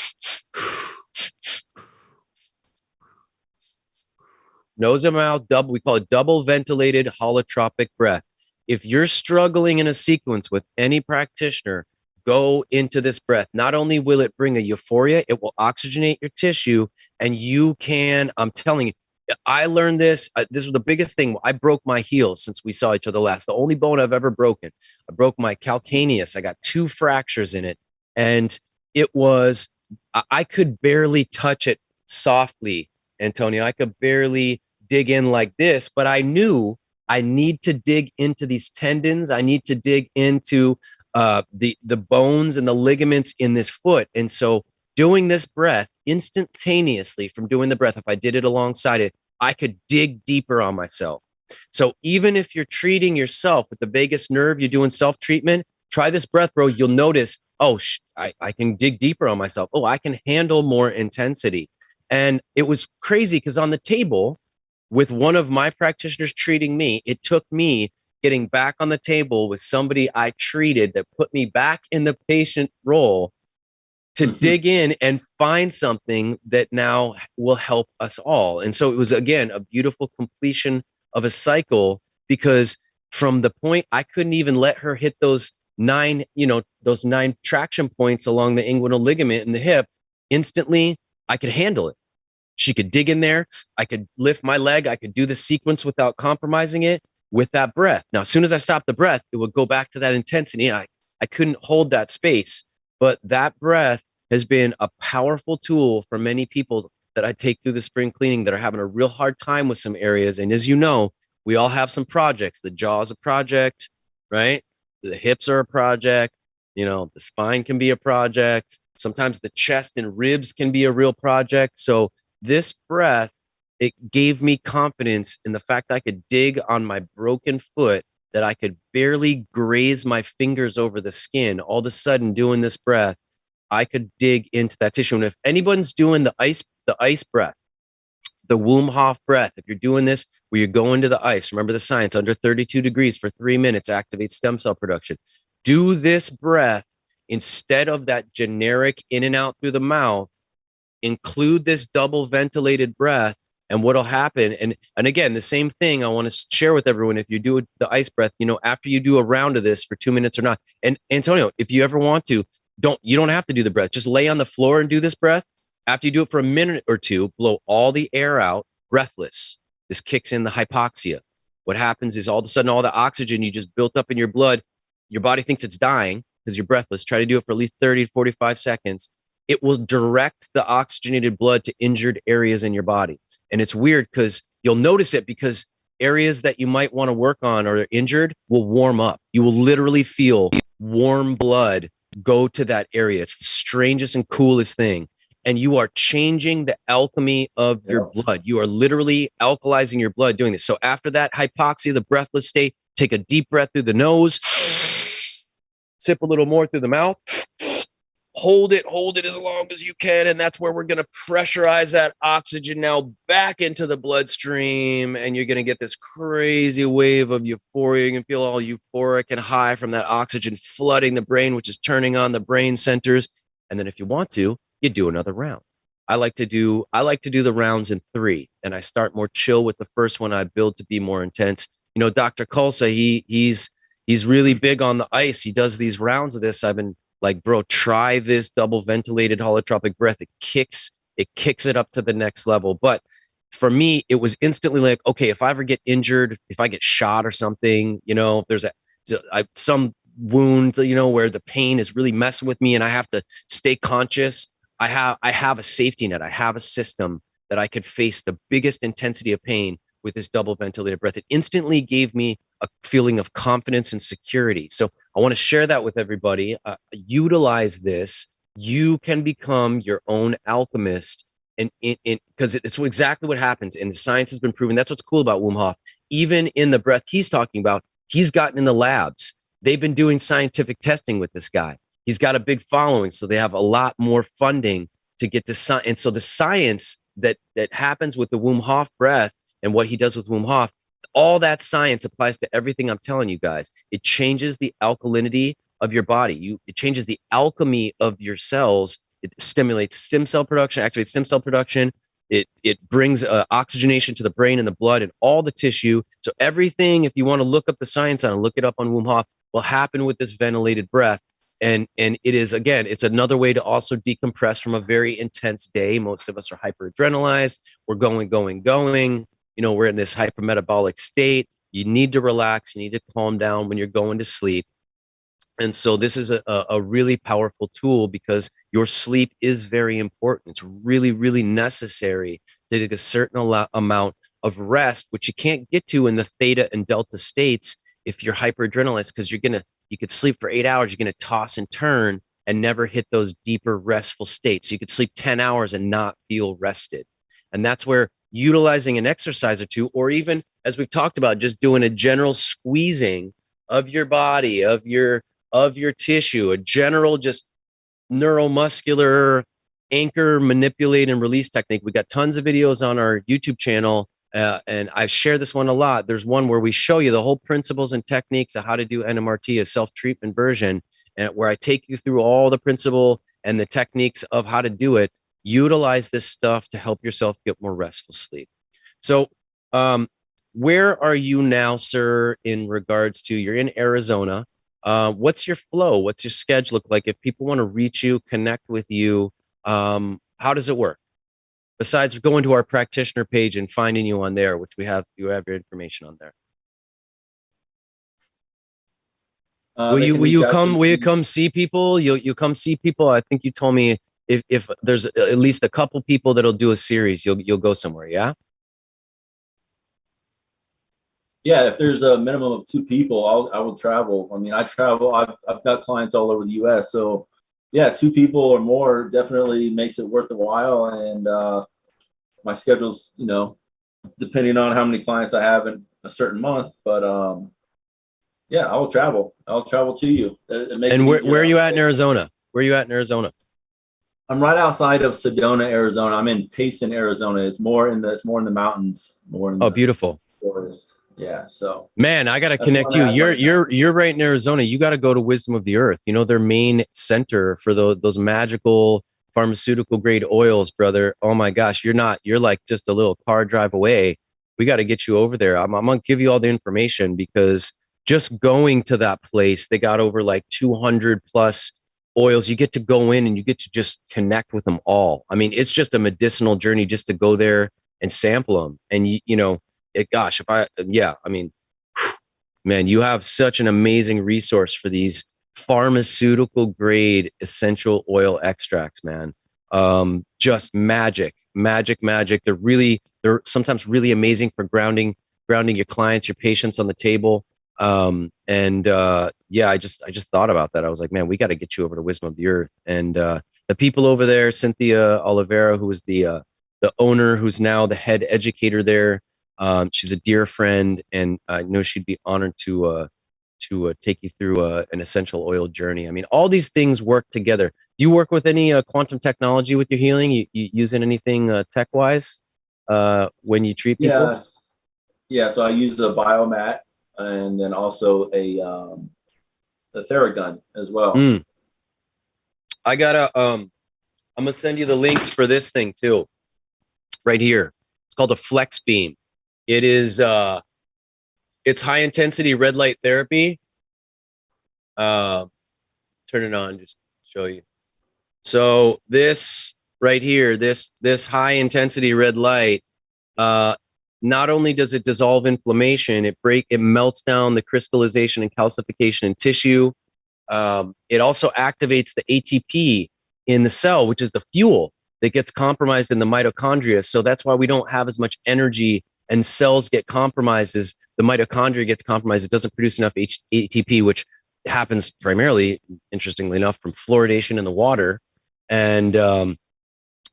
Nose and mouth, we call it double ventilated holotropic breath. If you're struggling in a sequence with any practitioner, go into this breath. Not only will it bring a euphoria, it will oxygenate your tissue, and I'm telling you, I learned this. This was the biggest thing. I broke my heel since we saw each other last. The only bone I've ever broken. I broke my calcaneus. I got 2 fractures in it. And I could barely touch it softly, Antonio. I could barely dig in like this, but I knew I need to dig into these tendons. I need to dig into the bones and the ligaments in this foot. And so doing this breath instantaneously from doing the breath, if I did it alongside it, I could dig deeper on myself. So even if you're treating yourself with the vagus nerve, you're doing self-treatment, try this breath, bro. You'll notice, I can dig deeper on myself. I can handle more intensity. And it was crazy because on the table, with one of my practitioners treating me, it took me getting back on the table with somebody I treated that put me back in the patient role to dig in and find something that now will help us all. And so it was, again, a beautiful completion of a cycle, because from the point I couldn't even let her hit those 9 traction points along the inguinal ligament in the hip, instantly I could handle it. She could dig in there. I could lift my leg. I could do the sequence without compromising it with that breath. Now, as soon as I stopped the breath, it would go back to that intensity. And I couldn't hold that space. But that breath has been a powerful tool for many people that I take through the spring cleaning that are having a real hard time with some areas. And as you know, we all have some projects. The jaw is a project, right? The hips are a project. The spine can be a project. Sometimes the chest and ribs can be a real project. So this breath, it gave me confidence in the fact I could dig on my broken foot, that I could barely graze my fingers over the skin. All of a sudden, doing this breath, I could dig into that tissue. And if anyone's doing the ice breath, the Wim Hof breath, if you're doing this where you're going to the ice, remember the science, under 32 degrees for 3 minutes, activates stem cell production. Do this breath instead of that generic in and out through the mouth. Include this double ventilated breath, and what'll happen, and again, the same thing I want to share with everyone. If you do the ice breath, after you do a round of this for 2 minutes or not, and Antonio, if you ever want to, you don't have to do the breath. Just lay on the floor and do this breath. After you do it for a minute or two, blow all the air out, breathless. This kicks in the hypoxia. What happens is all of a sudden, all the oxygen you just built up in your blood, your body thinks it's dying because you're breathless. Try to do it for at least 30 to 45 seconds. It will direct the oxygenated blood to injured areas in your body. And it's weird because you'll notice it, because areas that you might want to work on or are injured will warm up. You will literally feel warm blood go to that area. It's the strangest and coolest thing. And you are changing the alchemy of your blood. You are literally alkalizing your blood doing this. So after that hypoxia, the breathless state, take a deep breath through the nose, sip a little more through the mouth. Hold it as long as you can. And that's where we're going to pressurize that oxygen now back into the bloodstream. And you're going to get this crazy wave of euphoria. You can feel all euphoric and high from that oxygen flooding the brain, which is turning on the brain centers. And then if you want to, you do another round. I like to do the rounds in 3. And I start more chill with the first one. I build to be more intense. Dr. Kulsa, he's really big on the ice. He does these rounds of this. I've been like, bro, try this double ventilated holotropic breath. It kicks it up to the next level. But for me, it was instantly like, okay, if I ever get injured, if I get shot or something, if there's some wound, where the pain is really messing with me and I have to stay conscious, I have a safety net. I have a system that I could face the biggest intensity of pain with this double ventilated breath. It instantly gave me a feeling of confidence and security. So I want to share that with everybody. Utilize this. You can become your own alchemist, and because it's exactly what happens. And the science has been proven. That's what's cool about Wim Hof. Even in the breath he's talking about, he's gotten in the labs. They've been doing scientific testing with this guy. He's got a big following, so they have a lot more funding to get to science. And so the science that happens with the Wim Hof breath and what he does with Wim Hof, all that science applies to everything I'm telling you guys. It changes the alkalinity of your body. It changes the alchemy of your cells. It stimulates stem cell production, activates stem cell production. It brings oxygenation to the brain and the blood and all the tissue. So everything, if you want to look up the science on it, look it up on Wim Hof, will happen with this ventilated breath. And it is, again, it's another way to also decompress from a very intense day. Most of us are hyperadrenalized. We're going. We're in this hypermetabolic state. You need to relax. You need to calm down when you're going to sleep. And so this is a really powerful tool, because your sleep is very important. It's really, really necessary to take a certain amount of rest, which you can't get to in the theta and delta states if you're hyperadrenalized, because you could sleep for 8 hours. You're going to toss and turn and never hit those deeper restful states. You could sleep 10 hours and not feel rested. And that's where utilizing an exercise or two, or even, as we've talked about, just doing a general squeezing of your body, of your tissue, a general just neuromuscular anchor, manipulate, and release technique. We got tons of videos on our YouTube channel And I've shared this one a lot. There's one where we show you the whole principles and techniques of how to do NMRT, a self-treatment version, and where I take you through all the principle and the techniques of how to do it. Utilize this stuff to help yourself get more restful sleep. So, where are you now, sir, in regards to, you're in Arizona? What's your flow? What's your schedule look like? If people want to reach you, connect with you, how does it work? Besides going to our practitioner page and finding you on there, which you have your information on there. Will you come see people? You'll come see people. I think you told me if there's at least a couple people that'll do a series, you'll go somewhere. Yeah. Yeah, if there's a minimum of 2 people, I will travel. I mean, I travel. I've got clients all over the U.S. So, yeah, 2 people or more definitely makes it worth the while. And my schedule's, depending on how many clients I have in a certain month. But yeah, I will travel. I'll travel to you. It makes and where are you at in Arizona? Where are you at in Arizona? I'm right outside of Sedona, Arizona. I'm in Payson, Arizona. It's more in the mountains. Beautiful. Forest. Yeah. So, man, I got to connect you. You're right in Arizona. You got to go to Wisdom of the Earth. Their main center for those magical pharmaceutical grade oils, brother. Oh my gosh, you're like just a little car drive away. We got to get you over there. I'm going to give you all the information, because just going to that place, they got over like 200 plus oils. You get to go in and you get to just connect with them all. I mean, it's just a medicinal journey just to go there and sample them. And man, you have such an amazing resource for these pharmaceutical grade essential oil extracts, man. Just magic. They're sometimes really amazing for grounding your clients, your patients on the table. I just thought about that. I was like, man, we got to get you over to Wisdom of the Earth. And the people over there, Cynthia Oliveira, who was the owner, who's now the head educator there. She's a dear friend, and I know she'd be honored to take you through an essential oil journey. I mean, all these things work together. Do you work with any quantum technology with your healing? You using anything tech-wise when you treat people? Yes. Yeah, so I use a biomat and then also a Theragun as well. I gotta I'm gonna send you the links for this thing too. Right here. It's called a Flex Beam. It is it's high intensity red light therapy. Turn it on, just show you. So this right here, this high intensity red light, not only does it dissolve inflammation, it melts down the crystallization and calcification in tissue. It also activates the ATP in the cell, which is the fuel that gets compromised in the mitochondria. So that's why we don't have as much energy, and cells get compromised as the mitochondria gets compromised. It doesn't produce enough ATP, which happens primarily, interestingly enough, from fluoridation in the water. And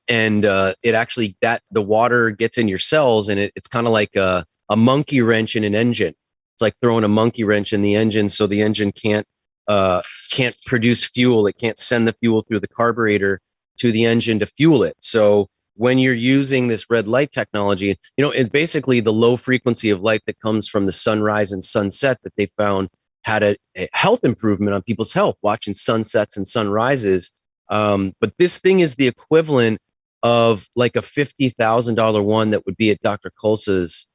it actually, the water gets in your cells, and it's kind of like a monkey wrench in an engine. It's like throwing a monkey wrench in the engine, so the engine can't produce fuel. It can't send the fuel through the carburetor to the engine to fuel it. So when you're using this red light technology, it's basically the low frequency of light that comes from the sunrise and sunset that they found had a health improvement on people's health, watching sunsets and sunrises. But this thing is the equivalent of like a $50,000 one that would be at Dr. Kolsa's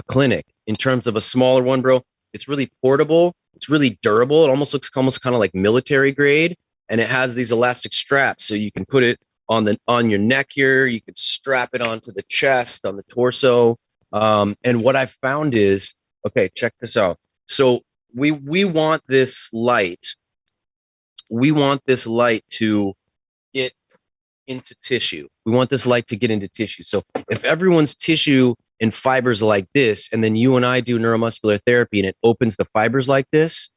clinic. In terms of a smaller one, bro, it's really portable. It's really durable. It almost looks kind of like military grade, and it has these elastic straps, so you can put it on your neck here. You could strap it onto the chest, on the torso. And what I found is, okay, check this out. So we want this light. We want this light to get into tissue. We want this light to get into tissue. So if everyone's tissue and fibers like this, and then you and I do neuromuscular therapy and it opens the fibers like this,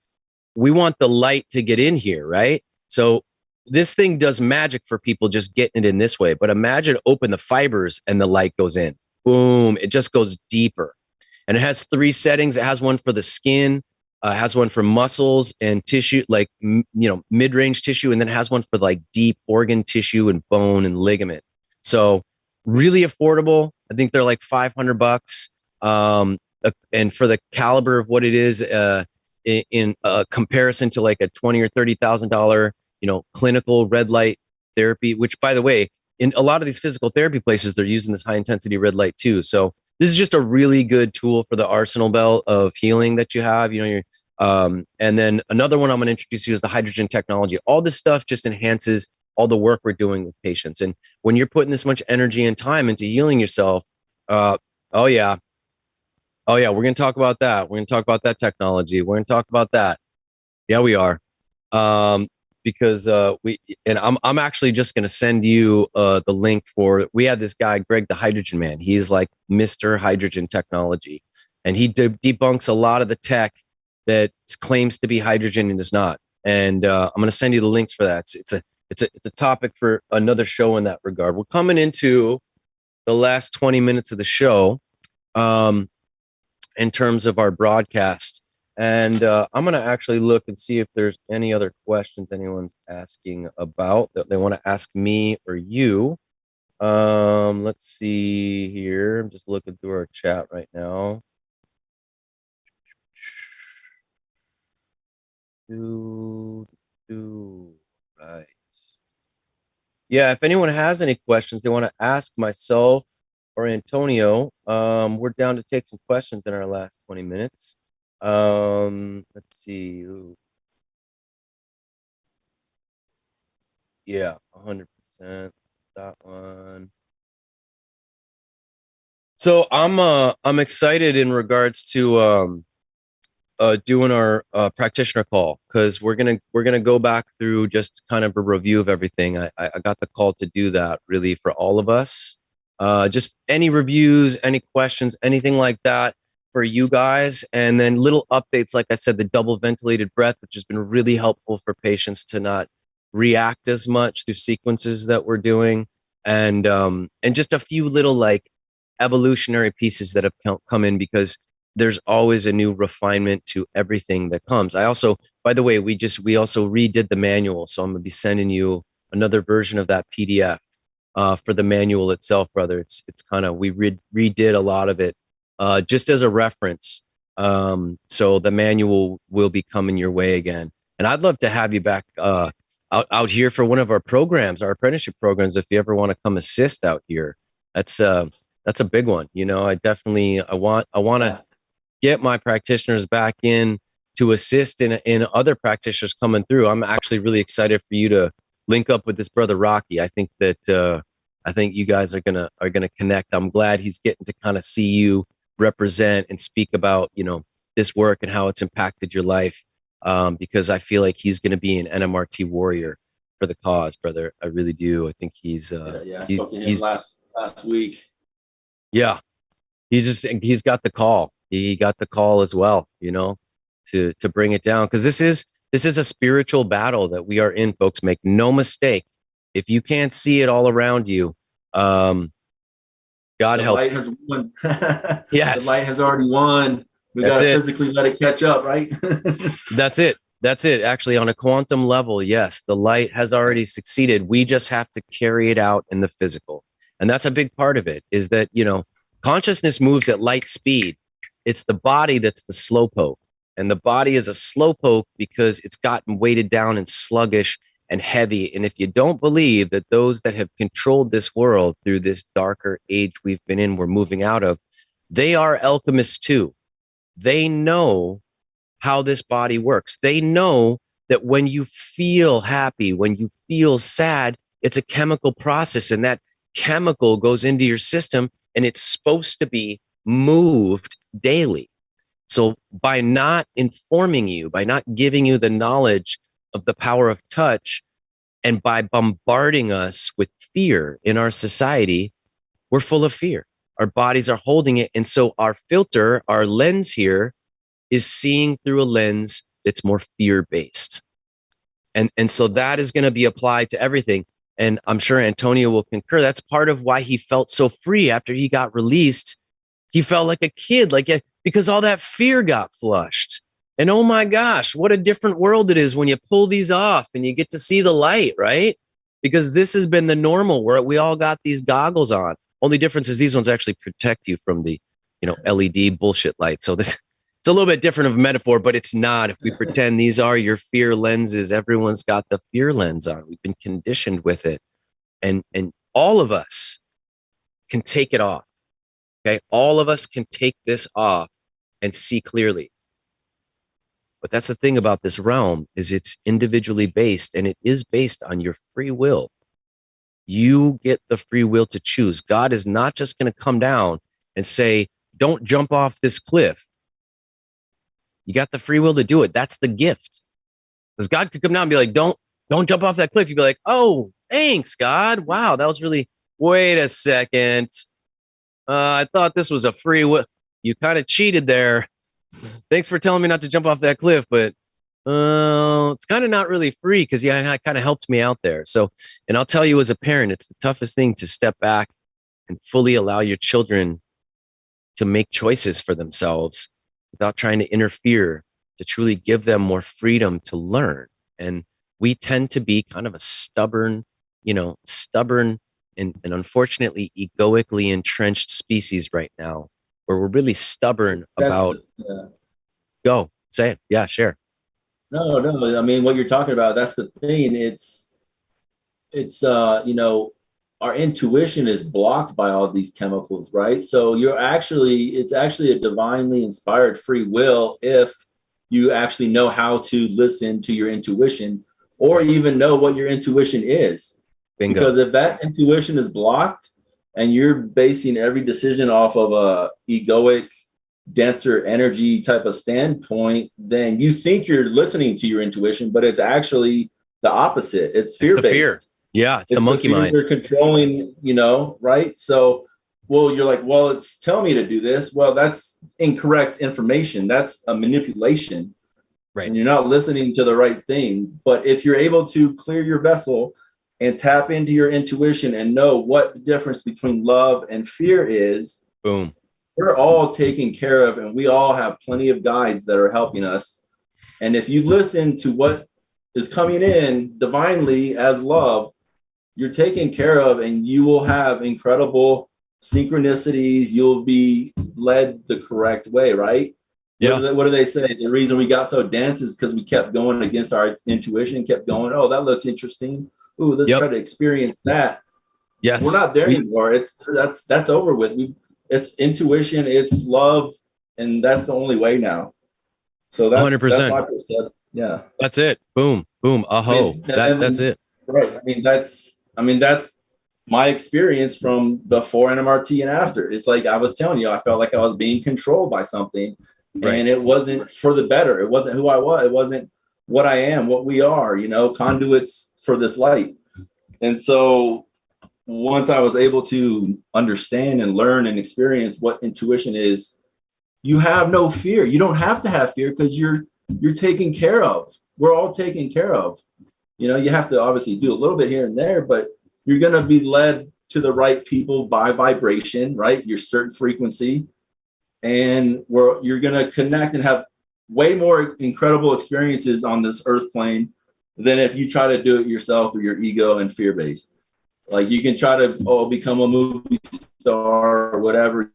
we want the light to get in here, right? So this thing does magic for people just getting it in this way. But imagine open the fibers and the light goes in. Boom. It just goes deeper. And it has 3 settings. It has one for the skin, has one for muscles and tissue, like, mid-range tissue. And then it has one for like deep organ tissue and bone and ligament. So really affordable. I think they're like $500. And for the caliber of what it is, in comparison to like a $20 or $30,000, clinical red light therapy, which by the way, in a lot of these physical therapy places, they're using this high intensity red light too. So this is just a really good tool for the arsenal belt of healing that you have. And then another one I'm going to introduce you is the hydrogen technology. All this stuff just enhances all the work we're doing with patients. And when you're putting this much energy and time into healing yourself, oh yeah, we're going to talk about that. We're going to talk about that technology. We're going to talk about that. Yeah, we are. Because I'm actually just going to send you the link we had this guy, Greg, the Hydrogen Man. He's like Mr. Hydrogen Technology, and he debunks a lot of the tech that claims to be hydrogen and is not. And I'm going to send you the links for that. It's a topic for another show in that regard. We're coming into the last 20 minutes of the show in terms of our broadcast. And I'm going to actually look and see if there's any other questions anyone's asking about that they want to ask me or you. Let's see here. I'm just looking through our chat right now. Right. Yeah, if anyone has any questions they want to ask myself or Antonio, we're down to take some questions in our last 20 minutes. Let's see. Ooh. Yeah, 100%. That one. So I'm excited in regards to doing our practitioner call, because we're gonna go back through just kind of a review of everything. I got the call to do that really for all of us. Just any reviews, any questions, anything like that for you guys, and then little updates. Like I said, the double ventilated breath, which has been really helpful for patients to not react as much through sequences that we're doing, and just a few little like evolutionary pieces that have come in, because there's always a new refinement to everything that comes. I also, by the way, we also redid the manual, so I'm gonna be sending you another version of that PDF for the manual itself, brother. It's kind of, we redid a lot of it just as a reference. So the manual will be coming your way again, and I'd love to have you back out here for one of our programs, our apprenticeship programs, if you ever want to come assist out here. That's a big one. I want to get my practitioners back in to assist in other practitioners coming through. I'm actually really excited for you to link up with this brother Rocky. I think you guys are gonna connect. I'm glad he's getting to kind of see you represent and speak about this work and how it's impacted your life, because I feel like he's gonna be an NMRT warrior for the cause, brother. I really do. I think he's I spoke to him last week. Yeah, he's got the call. He got the call as well, to bring it down, because this is a spiritual battle that we are in, folks. Make no mistake. If you can't see it all around you, God help. The light has won. Yes, the light has already won. We got to physically let it catch up, right? That's it. Actually, on a quantum level, yes, the light has already succeeded. We just have to carry it out in the physical. And that's a big part of it, is that, consciousness moves at light speed. It's the body that's the slowpoke. And the body is a slowpoke because it's gotten weighted down and sluggish and heavy. And if you don't believe that those that have controlled this world through this darker age we've been in, we're moving out of, they are alchemists too. They know how this body works. They know that when you feel happy, when you feel sad, it's a chemical process, and that chemical goes into your system, and it's supposed to be moved daily. So by not informing you, by not giving you the knowledge of the power of touch, and by bombarding us with fear in our society, we're full of fear. Our bodies are holding it. And so our filter, our lens here, is seeing through a lens that's more fear-based. And so that is going to be applied to everything. And I'm sure Antonio will concur. That's part of why he felt so free after he got released. He felt like a kid, because all that fear got flushed. And oh my gosh, what a different world it is when you pull these off and you get to see the light, right? Because this has been the normal where we all got these goggles on. Only difference is these ones actually protect you from the, LED bullshit light. So this it's a little bit different of a metaphor, but it's not. If we pretend these are your fear lenses, everyone's got the fear lens on. We've been conditioned with it. And all of us can take it off. Okay. All of us can take this off and see clearly. But that's the thing about this realm is it's individually based, and it is based on your free will. You get the free will to choose. God is not just going to come down and say, don't jump off this cliff. You got the free will to do it. That's the gift. Because God could come down and be like, don't jump off that cliff. You'd be like, oh, thanks, God. Wow, that was really, wait a second. I thought this was a free will. You kind of cheated there. Thanks for telling me not to jump off that cliff, but it's kind of not really free because it kind of helped me out there. So, and I'll tell you as a parent, it's the toughest thing to step back and fully allow your children to make choices for themselves without trying to interfere, to truly give them more freedom to learn. And we tend to be kind of a stubborn and unfortunately egoically entrenched species right now, where we're really stubborn about go say it. Yeah, share. No. I mean, what you're talking about, that's the thing. It's our intuition is blocked by all these chemicals, right? So it's actually a divinely inspired free will if you actually know how to listen to your intuition, or even know what your intuition is. Bingo. Because if that intuition is blocked and you're basing every decision off of a egoic, denser energy type of standpoint, then you think you're listening to your intuition, but it's actually the opposite. It's fear-based. Fear. Yeah, it's the monkey mind. You're controlling, right? So, you're like, it's telling me to do this. Well, that's incorrect information. That's a manipulation. Right. And you're not listening to the right thing. But if you're able to clear your vessel and tap into your intuition and know what the difference between love and fear is, boom, we're all taken care of, and we all have plenty of guides that are helping us. And if you listen to what is coming in divinely as love, you're taken care of, and you will have incredible synchronicities. You'll be led the correct way, right? Yeah. What do they say? The reason we got so dense is because we kept going against our intuition, kept going, oh, that looks interesting. Ooh, let's try to experience that. Yes. We're not there anymore. That's over with. It's intuition, it's love, and that's the only way now. So that's 100%. That's my perspective. Yeah. That's it. Boom. Boom. Aho. That's it. Right. I mean, that's my experience from before NMRT and after. It's like I was telling you, I felt like I was being controlled by something, and it wasn't for the better. It wasn't who I was. It wasn't what I am, what we are, conduits for this light. And so once I was able to understand and learn and experience what intuition is, you have no fear. You don't have to have fear because you're taken care of. We're all taken care of. You have to obviously do a little bit here and there, but you're going to be led to the right people by vibration, right? Your certain frequency. And you're going to connect and have way more incredible experiences on this earth plane than if you try to do it yourself through your ego and fear-based. Like you can try to become a movie star or whatever.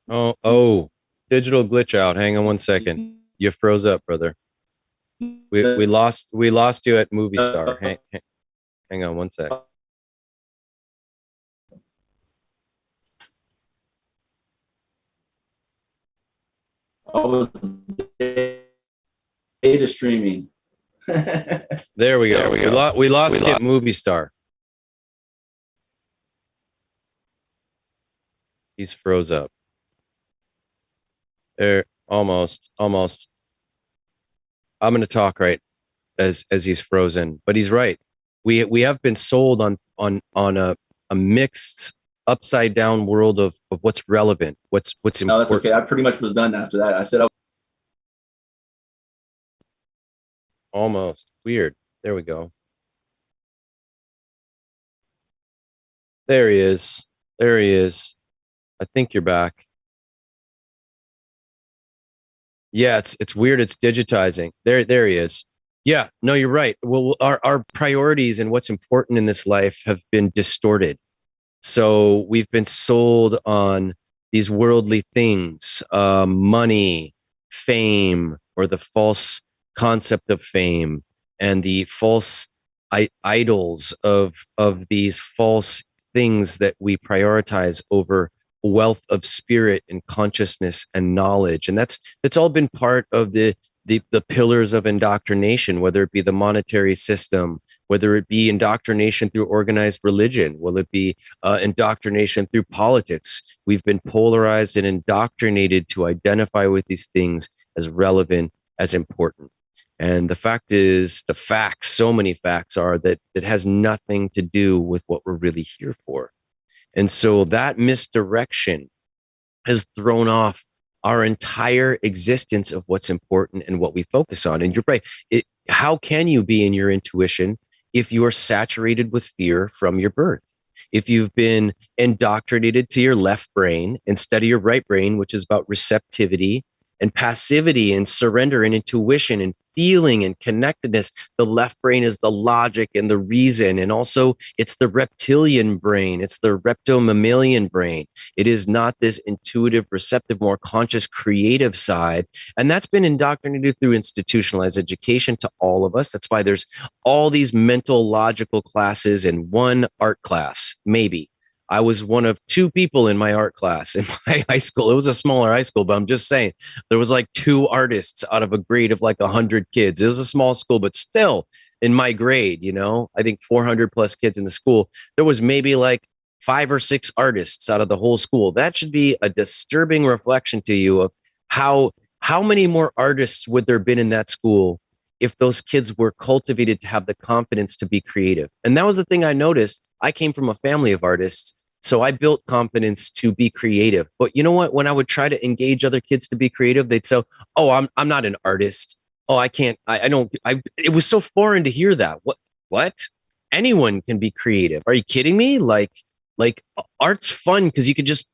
Oh, digital glitch out. Hang on one second. You froze up, brother. We lost you at movie star. Hang on one sec. I was data streaming. There we go. We lost you at movie star. He's froze up. There, almost. I'm going to talk right as he's frozen, but he's right. We have been sold on a mixed upside down world of what's relevant, what's important. No, that's okay. I pretty much was done after that. I said, almost weird. There we go. There he is. I think you're back. Yeah, it's weird. It's digitizing. There he is. Yeah, no, you're right. Well, our priorities and what's important in this life have been distorted. So we've been sold on these worldly things, money, fame, or the false concept of fame, and the false idols of these false things that we prioritize over wealth of spirit and consciousness and knowledge. And that's all been part of the pillars of indoctrination, whether it be the monetary system, whether it be indoctrination through organized religion, will it be indoctrination through politics. We've been polarized and indoctrinated to identify with these things as relevant, as important. And the fact is, the facts, so many facts are that it has nothing to do with what we're really here for. And so that misdirection has thrown off our entire existence of what's important and what we focus on. And you're right. How can you be in your intuition if you are saturated with fear from your birth? If you've been indoctrinated to your left brain instead of your right brain, which is about receptivity and passivity and surrender and intuition and feeling and connectedness. The left brain is the logic and the reason. And also it's the reptilian brain. It's the reptomammalian brain. It is not this intuitive, receptive, more conscious, creative side. And that's been indoctrinated through institutionalized education to all of us. That's why there's all these mental, logical classes and one art class, maybe. I was one of two people in my art class in my high school. It was a smaller high school, but I'm just saying there was like two artists out of a grade of like 100 kids. It was a small school, but still in my grade, I think 400 plus kids in the school. There was maybe like 5 or 6 artists out of the whole school. That should be a disturbing reflection to you of how many more artists would there have been in that school if those kids were cultivated to have the confidence to be creative. And that was the thing I noticed. I came from a family of artists. So I built confidence to be creative. But you know what? When I would try to engage other kids to be creative, they'd say, "Oh, I'm not an artist. Oh, I can't. I don't. I." It was so foreign to hear that. What? Anyone can be creative. Are you kidding me? Like art's fun because you can just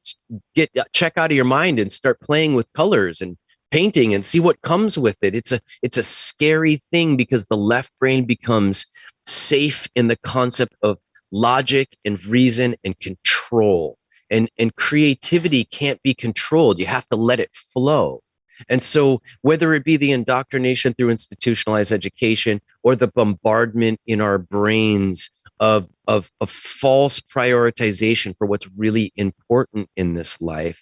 check out of your mind and start playing with colors and painting and see what comes with it. It's a scary thing because the left brain becomes safe in the concept of logic and reason and control. And creativity can't be controlled. You have to let it flow. And so whether it be the indoctrination through institutionalized education or the bombardment in our brains of false prioritization for what's really important in this life,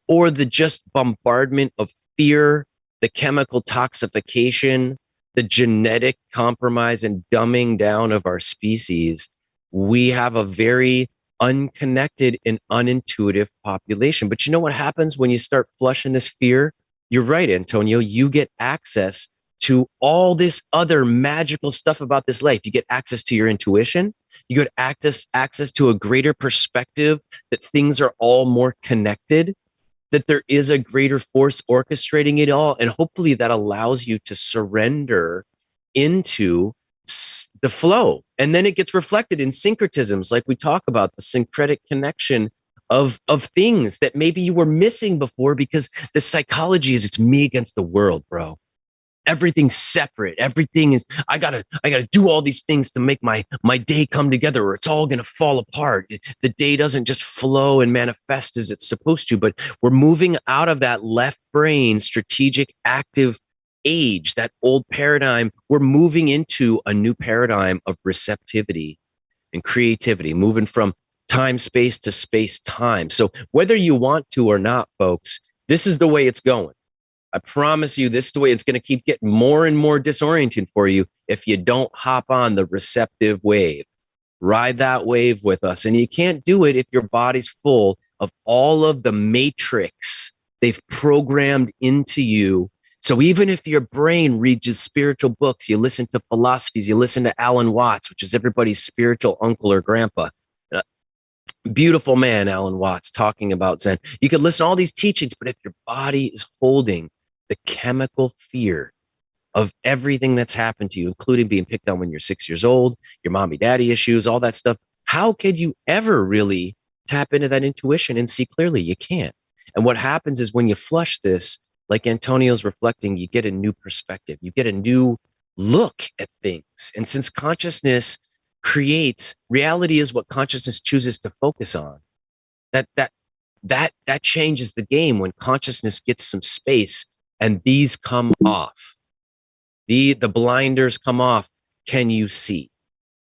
or the just bombardment of fear, the chemical toxification, the genetic compromise and dumbing down of our species, we have a very unconnected and unintuitive population. But you know what happens when you start flushing this fear? You're right, Antonio. You get access to all this other magical stuff about this life. You get access to your intuition. You get access to a greater perspective that things are all more connected, that there is a greater force orchestrating it all. And hopefully that allows you to surrender into the flow. And then it gets reflected in syncretisms, like we talk about, the syncretic connection of things that maybe you were missing before, because the psychology is it's me against the world, bro. Everything's separate. Everything is, I gotta do all these things to make my day come together, or it's all gonna fall apart. The day doesn't just flow and manifest as it's supposed to. But we're moving out of that left brain strategic active age, that old paradigm. We're moving into a new paradigm of receptivity and creativity, moving from time space to space time. So whether you want to or not, folks, this is the way it's going. I promise you, this is the way it's going to keep getting more and more disorienting for you if you don't hop on the receptive wave. Ride that wave with us. And you can't do it if your body's full of all of the matrix they've programmed into you. So even if your brain reads spiritual books, you listen to philosophies, you listen to Alan Watts, which is everybody's spiritual uncle or grandpa. Beautiful man, Alan Watts, talking about Zen. You could listen to all these teachings, but if your body is holding the chemical fear of everything that's happened to you, including being picked on when you're 6 years old, your mommy daddy issues, all that stuff, how could you ever really tap into that intuition and see clearly? You can't. And what happens is when you flush this, like Antonio's reflecting, you get a new perspective, you get a new look at things. And since consciousness creates reality is what consciousness chooses to focus on, that changes the game when consciousness gets some space and these come off. The blinders come off. Can you see?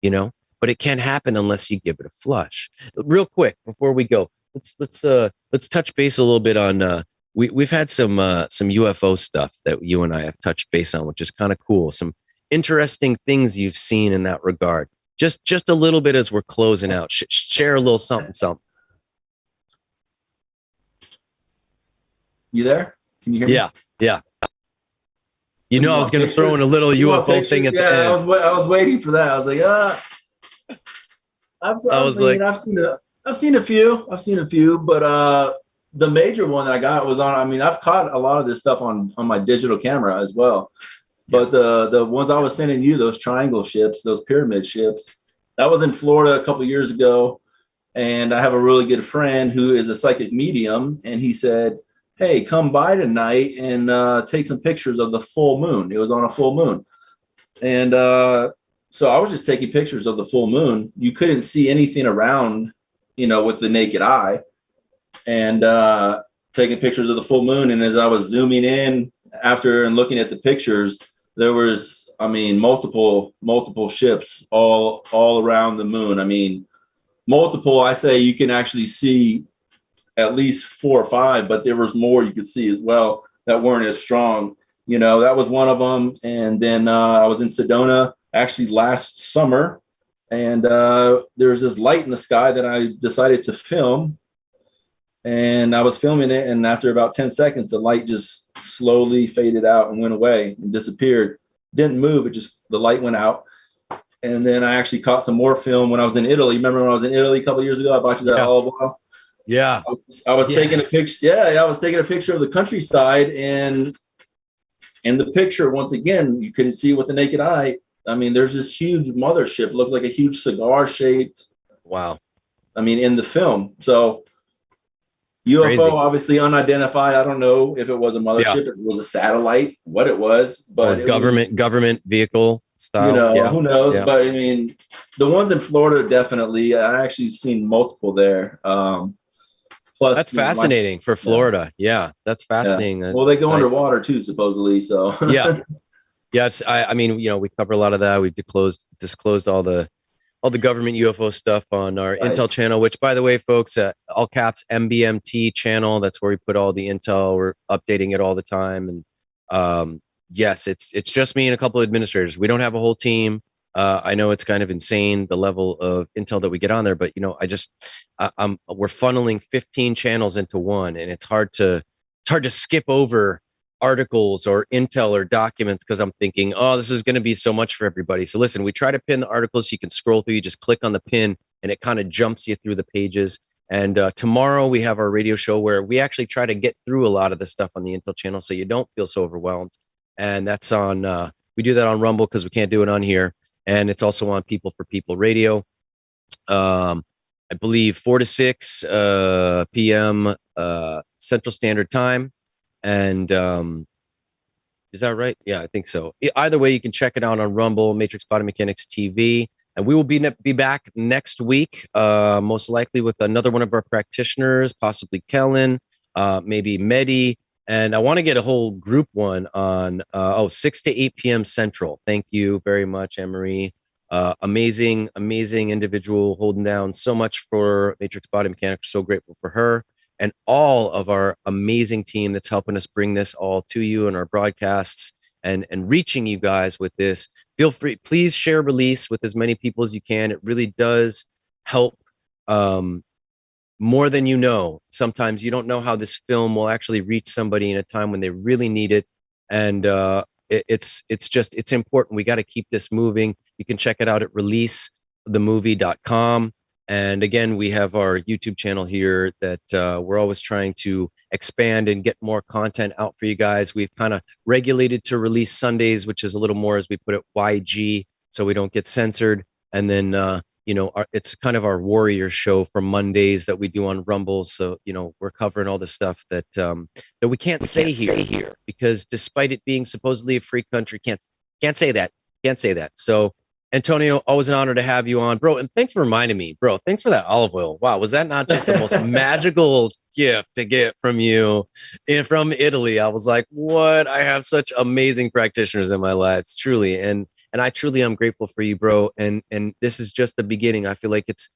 You know, but it can't happen unless you give it a flush. Real quick before we go, let's touch base a little bit on we've had some UFO stuff that you and I have touched base on, which is kind of cool. Some interesting things you've seen in that regard. Just a little bit as we're closing out. Share a little something. You there? Can you hear me? Yeah. You know, I was going to throw in a little UFO thing at the end. I was waiting for that. I was like, I've seen a few, but the major one that I got was on. I mean, I've caught a lot of this stuff on my digital camera as well. But the ones I was sending you, those triangle ships, those pyramid ships, that was in Florida a couple of years ago. And I have a really good friend who is a psychic medium, and he said, hey, come by tonight and take some pictures of the full moon. It was on a full moon. And so I was just taking pictures of the full moon. You couldn't see anything around, with the naked eye, and taking pictures of the full moon. And as I was zooming in after and looking at the pictures, there was, multiple ships all around the moon. I mean, multiple, I say you can actually see at least 4 or 5, but there was more you could see as well that weren't as strong. That was one of them. And then I was in Sedona actually last summer, and there's this light in the sky that I decided to film. And I was filming it, and after about 10 seconds, the light just slowly faded out and went away and disappeared. Didn't move, the light went out. And then I actually caught some more film when I was in Italy. Remember when I was in Italy a couple of years ago? I bought you that olive oil. Yeah. I was taking a picture. Yeah, I was taking a picture of the countryside, and in the picture, once again, you couldn't see with the naked eye. I mean, there's this huge mothership, looked like a huge cigar shaped. Wow. In the film. So UFO, crazy. Obviously unidentified. I don't know if it was a mothership, if it was a satellite, what it was, but government vehicle style. Who knows? Yeah. But the ones in Florida, definitely. I actually seen multiple there. Plus, that's fascinating for Florida. Yeah, that's fascinating. Yeah. Well, they go underwater too, supposedly. So yeah. We cover a lot of that. We've disclosed all the government UFO stuff on our Intel channel, which, by the way, folks, all caps MBMT channel. That's where we put all the intel. We're updating it all the time. And yes, it's just me and a couple of administrators. We don't have a whole team. I know it's kind of insane, the level of intel that we get on there, but we're funneling 15 channels into one, and it's hard to skip over articles or intel or documents because I'm thinking, oh, this is going to be so much for everybody. So listen, we try to pin the articles so you can scroll through. You just click on the pin, and it kind of jumps you through the pages. And tomorrow we have our radio show where we actually try to get through a lot of the stuff on the Intel channel so you don't feel so overwhelmed. And that's on, we do that on Rumble because we can't do it on here. And it's also on People for People Radio. I believe 4 to 6 p.m. Central Standard Time. And is that right? Yeah, I think so. Either way, you can check it out on Rumble, Matrix Body Mechanics TV. And we will be back next week, most likely with another one of our practitioners, possibly Kellen, maybe Mehdi. And I want to get a whole group one on 6 to 8 p.m. Central. Thank you very much, Anne-Marie. Amazing individual, holding down so much for Matrix Body Mechanics. So grateful for her and all of our amazing team that's helping us bring this all to you in our broadcasts and reaching you guys with this. Feel free, please share release with as many people as you can. It really does help more than you know. Sometimes you don't know how this film will actually reach somebody in a time when they really need it. And it's important. We got to keep this moving. You can check it out at releasethemovie.com. And again, we have our YouTube channel here that we're always trying to expand and get more content out for you guys. We've kind of regulated to release Sundays, which is a little more, as we put it, YG, so we don't get censored. And then, it's kind of our warrior show for Mondays that we do on Rumble. So, we're covering all the stuff that we can't say here because despite it being supposedly a free country, can't say that. Can't say that. So, Antonio, always an honor to have you on, bro. And thanks for reminding me, bro. Thanks for that olive oil. Wow, was that not just the most magical gift to get from you and from Italy? I was like, what? I have such amazing practitioners in my life, truly. And I truly am grateful for you, bro. And this is just the beginning. I feel like it's,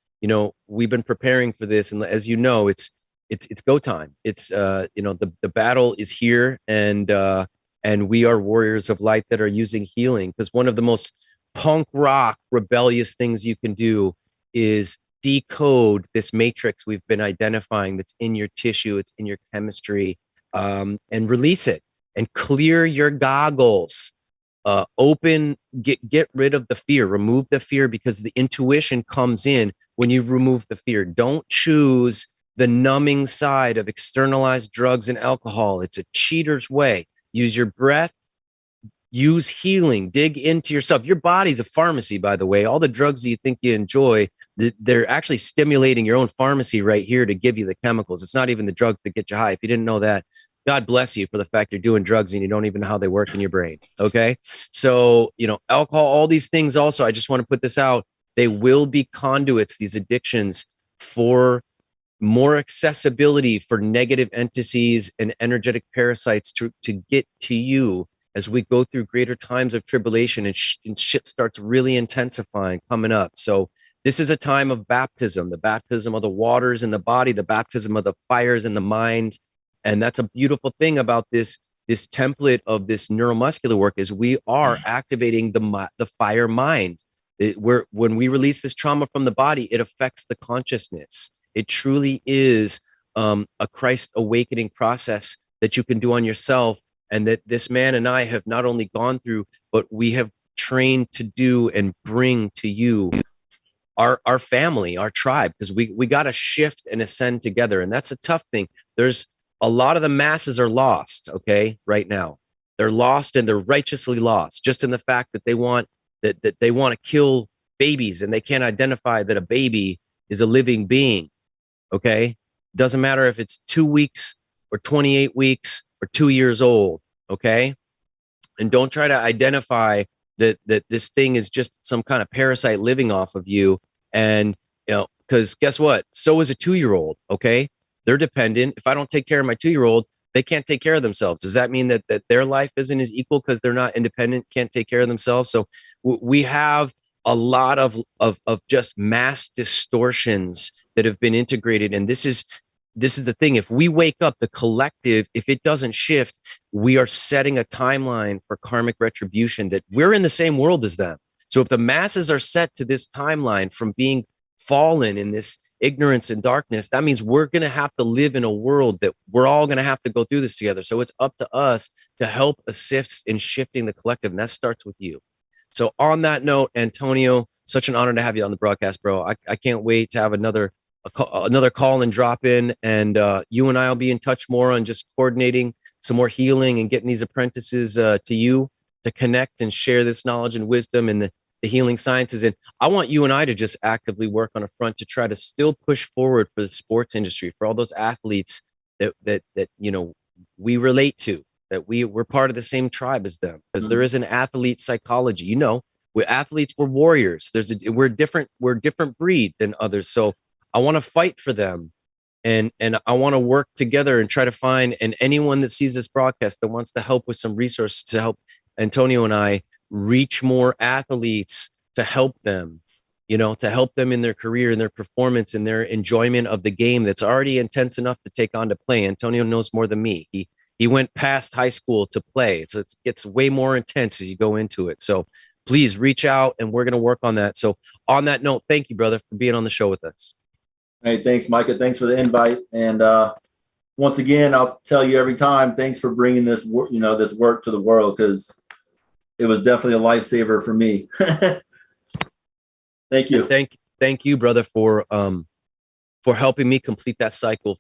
we've been preparing for this, and as you know, it's go time. It's the battle is here, and we are warriors of light that are using healing, because one of the most punk rock rebellious things you can do is decode this matrix we've been identifying that's in your tissue, it's in your chemistry, and release it and clear your goggles. Get rid of the fear, remove the fear, because the intuition comes in when you remove the fear. Don't choose the numbing side of externalized drugs and alcohol. It's a cheater's way. Use your breath, use healing, dig into yourself. Your body's a pharmacy, by the way. All the drugs that you think you enjoy, they're actually stimulating your own pharmacy right here to give you the chemicals. It's not even the drugs that get you high. If you didn't know that, God bless you for the fact you're doing drugs and you don't even know how they work in your brain. Okay. So, alcohol, all these things also, I just want to put this out. They will be conduits, these addictions, for more accessibility for negative entities and energetic parasites to get to you as we go through greater times of tribulation, and shit starts really intensifying coming up. So this is a time of baptism, the baptism of the waters in the body, the baptism of the fires in the mind. And that's a beautiful thing about this template of this neuromuscular work, is we are activating the fire mind. When we release this trauma from the body, it affects the consciousness. It truly is a Christ awakening process that you can do on yourself, and that this man and I have not only gone through, but we have trained to do and bring to you, our family, our tribe, because we got to shift and ascend together. And that's a tough thing. There's a lot of the masses are lost, okay, right now. They're lost, and they're righteously lost, just in the fact that they want to kill babies, and they can't identify that a baby is a living being, okay? Doesn't matter if it's 2 weeks or 28 weeks or 2 years old, okay? And don't try to identify that this thing is just some kind of parasite living off of you. And, because guess what? So is a 2-year-old, okay? They're dependent. If I don't take care of my 2-year-old, they can't take care of themselves. Does that mean that their life isn't as equal because they're not independent, can't take care of themselves? So we have a lot of just mass distortions that have been integrated. And this is the thing. If we wake up, the collective, if it doesn't shift, we are setting a timeline for karmic retribution, that we're in the same world as them. So if the masses are set to this timeline from being fallen in this ignorance and darkness, that means we're going to have to live in a world that we're all going to have to go through this together. So it's up to us to help assist in shifting the collective. And that starts with you. So on that note, Antonio, such an honor to have you on the broadcast, bro. I can't wait to have another call and drop in, and you and I will be in touch more on just coordinating some more healing and getting these apprentices to you to connect and share this knowledge and wisdom and the healing sciences. And I want you and I to just actively work on a front to try to still push forward for the sports industry, for all those athletes that we relate to, that we're part of the same tribe as them, because there is an athlete psychology. We're athletes, we're warriors. We're different breed than others. So I want to fight for them, and I want to work together and try to find, and anyone that sees this broadcast that wants to help with some resources to help Antonio and I reach more athletes, to help them, to help them in their career and their performance and their enjoyment of the game that's already intense enough to take on to play. Antonio knows more than me. He went past high school to play. So it gets way more intense as you go into it. So please reach out, and we're going to work on that. So on that note, thank you, brother, for being on the show with us. Hey, thanks, Micah. Thanks for the invite. And once again, I'll tell you every time, thanks for bringing this work to the world, because it was definitely a lifesaver for me. Thank you. And thank you, brother, for helping me complete that cycle,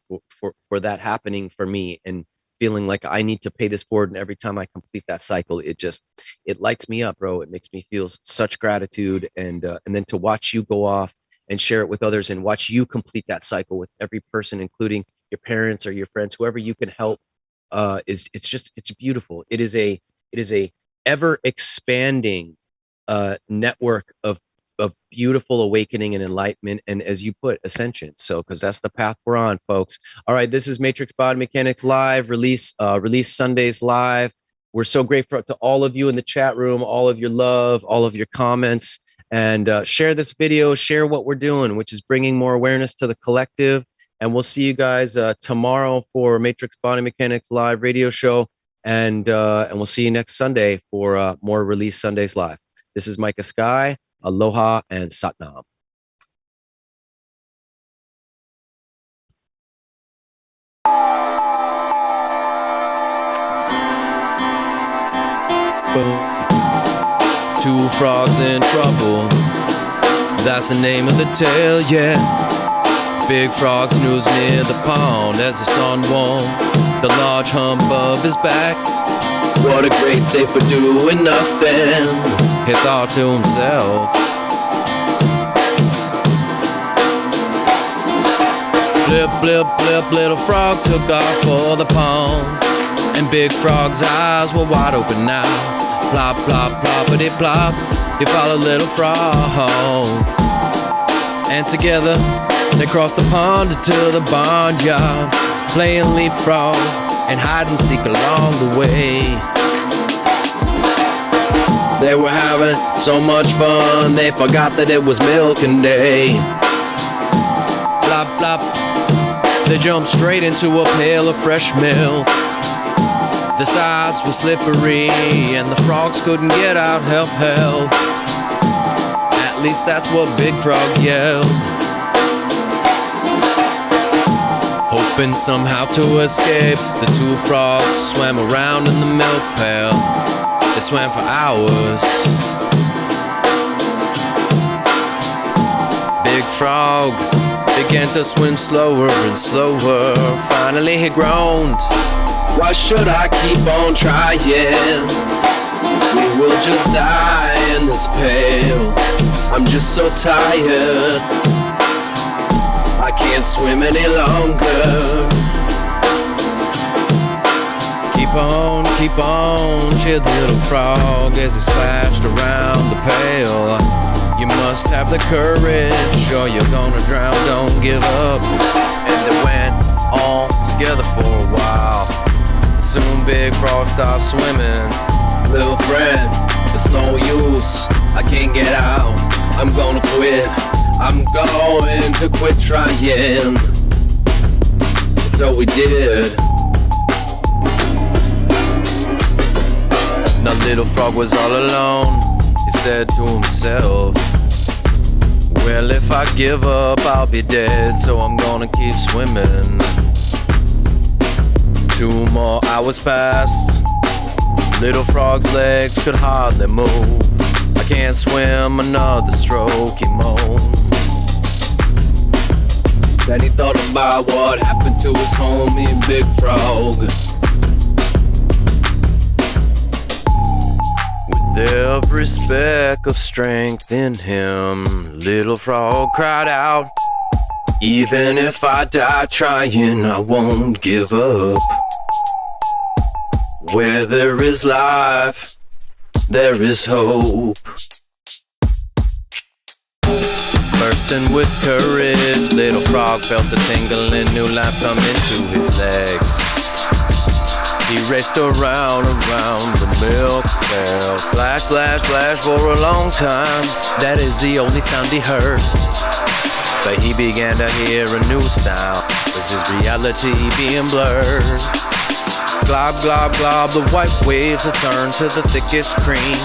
for that happening for me, and feeling like I need to pay this forward. And every time I complete that cycle, it lights me up, bro. It makes me feel such gratitude. And then to watch you go off and share it with others and watch you complete that cycle with every person, including your parents or your friends, whoever you can help. It's beautiful. It is a ever expanding network of beautiful awakening and enlightenment, and as you put, ascension. So, because that's the path we're on, folks. All right, this is Matrix Body Mechanics Live, release Sundays live. We're so grateful to all of you in the chat room, all of your love, all of your comments, and share this video, share what we're doing, which is bringing more awareness to the collective. And we'll see you guys tomorrow for Matrix Body Mechanics Live radio show, and we'll see you next Sunday for more Release Sundays live. This is Micah Sky. Aloha and Satnam. Two frogs in trouble. That's the name of the tale, yeah. Big frog snooze near the pond as the sun warmed the large hump of his back. What a great day for doing nothing, he thought to himself. Blip, blip, blip, little frog took off for the pond, and Big Frog's eyes were wide open now. Plop, plop, ploppity plop, he followed little frog, and together they crossed the pond to the barnyard, playing leapfrog and hide and seek along the way. They were having so much fun, they forgot that it was milking day. Plop, plop, they jumped straight into a pail of fresh milk. The sides were slippery and the frogs couldn't get out, help, help. At least that's what Big Frog yelled. Hoping somehow to escape, the two frogs swam around in the milk pail. They swam for hours. Big Frog began to swim slower and slower. Finally he groaned, why should I keep on trying? We will just die in this pail. I'm just so tired, I can't swim any longer. Keep on, cheered the little frog as he splashed around the pail. You must have the courage or you're gonna drown, don't give up. And they went on together for a while. Soon Big Frog stopped swimming. Little friend, it's no use, I can't get out, I'm gonna quit. I'm going to quit trying. So we did. Now Little Frog was all alone. He said to himself, well, if I give up, I'll be dead, so I'm gonna keep swimming. 2 more hours passed. Little Frog's legs could hardly move. I can't swim another stroke, he moaned. Then he thought about what happened to his homie Big Frog. With every speck of strength in him, Little Frog cried out, even if I die trying, I won't give up. Where there is life, there is hope. Bursting with courage, Little Frog felt a tingle and new life come into his legs. He raced around the milk pail, splash, splash, splash for a long time. That is the only sound he heard. But he began to hear a new sound. Was his reality being blurred? Glob, glob, glob, the white waves had turned to the thickest cream.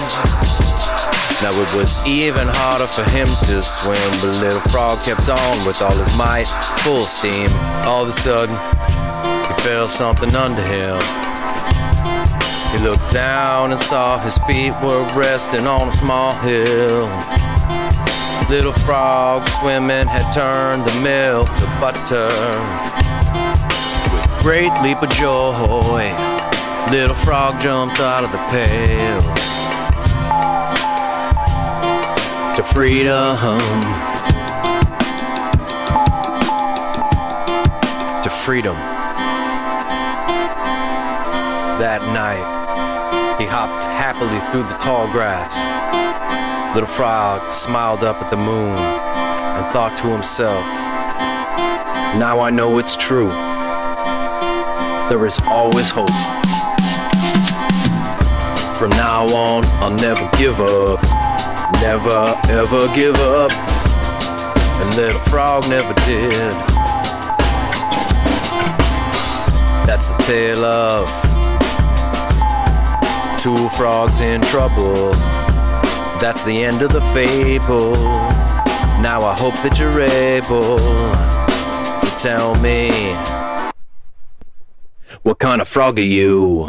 Now it was even harder for him to swim, but Little Frog kept on with all his might, full steam. All of a sudden, he felt something under him. He looked down and saw his feet were resting on a small hill. Little Frog swimming had turned the milk to butter. With a great leap of joy, Little Frog jumped out of the pail to freedom. freedom. That night, he hopped happily through the tall grass. Little Frog smiled up at the moon and thought to himself, now I know it's true. There is always hope. From now on, I'll never give up. Never ever give up. And Little Frog never did. That's the tale of two frogs in trouble. That's the end of the fable. Now I hope that you're able to tell me, what kind of frog are you?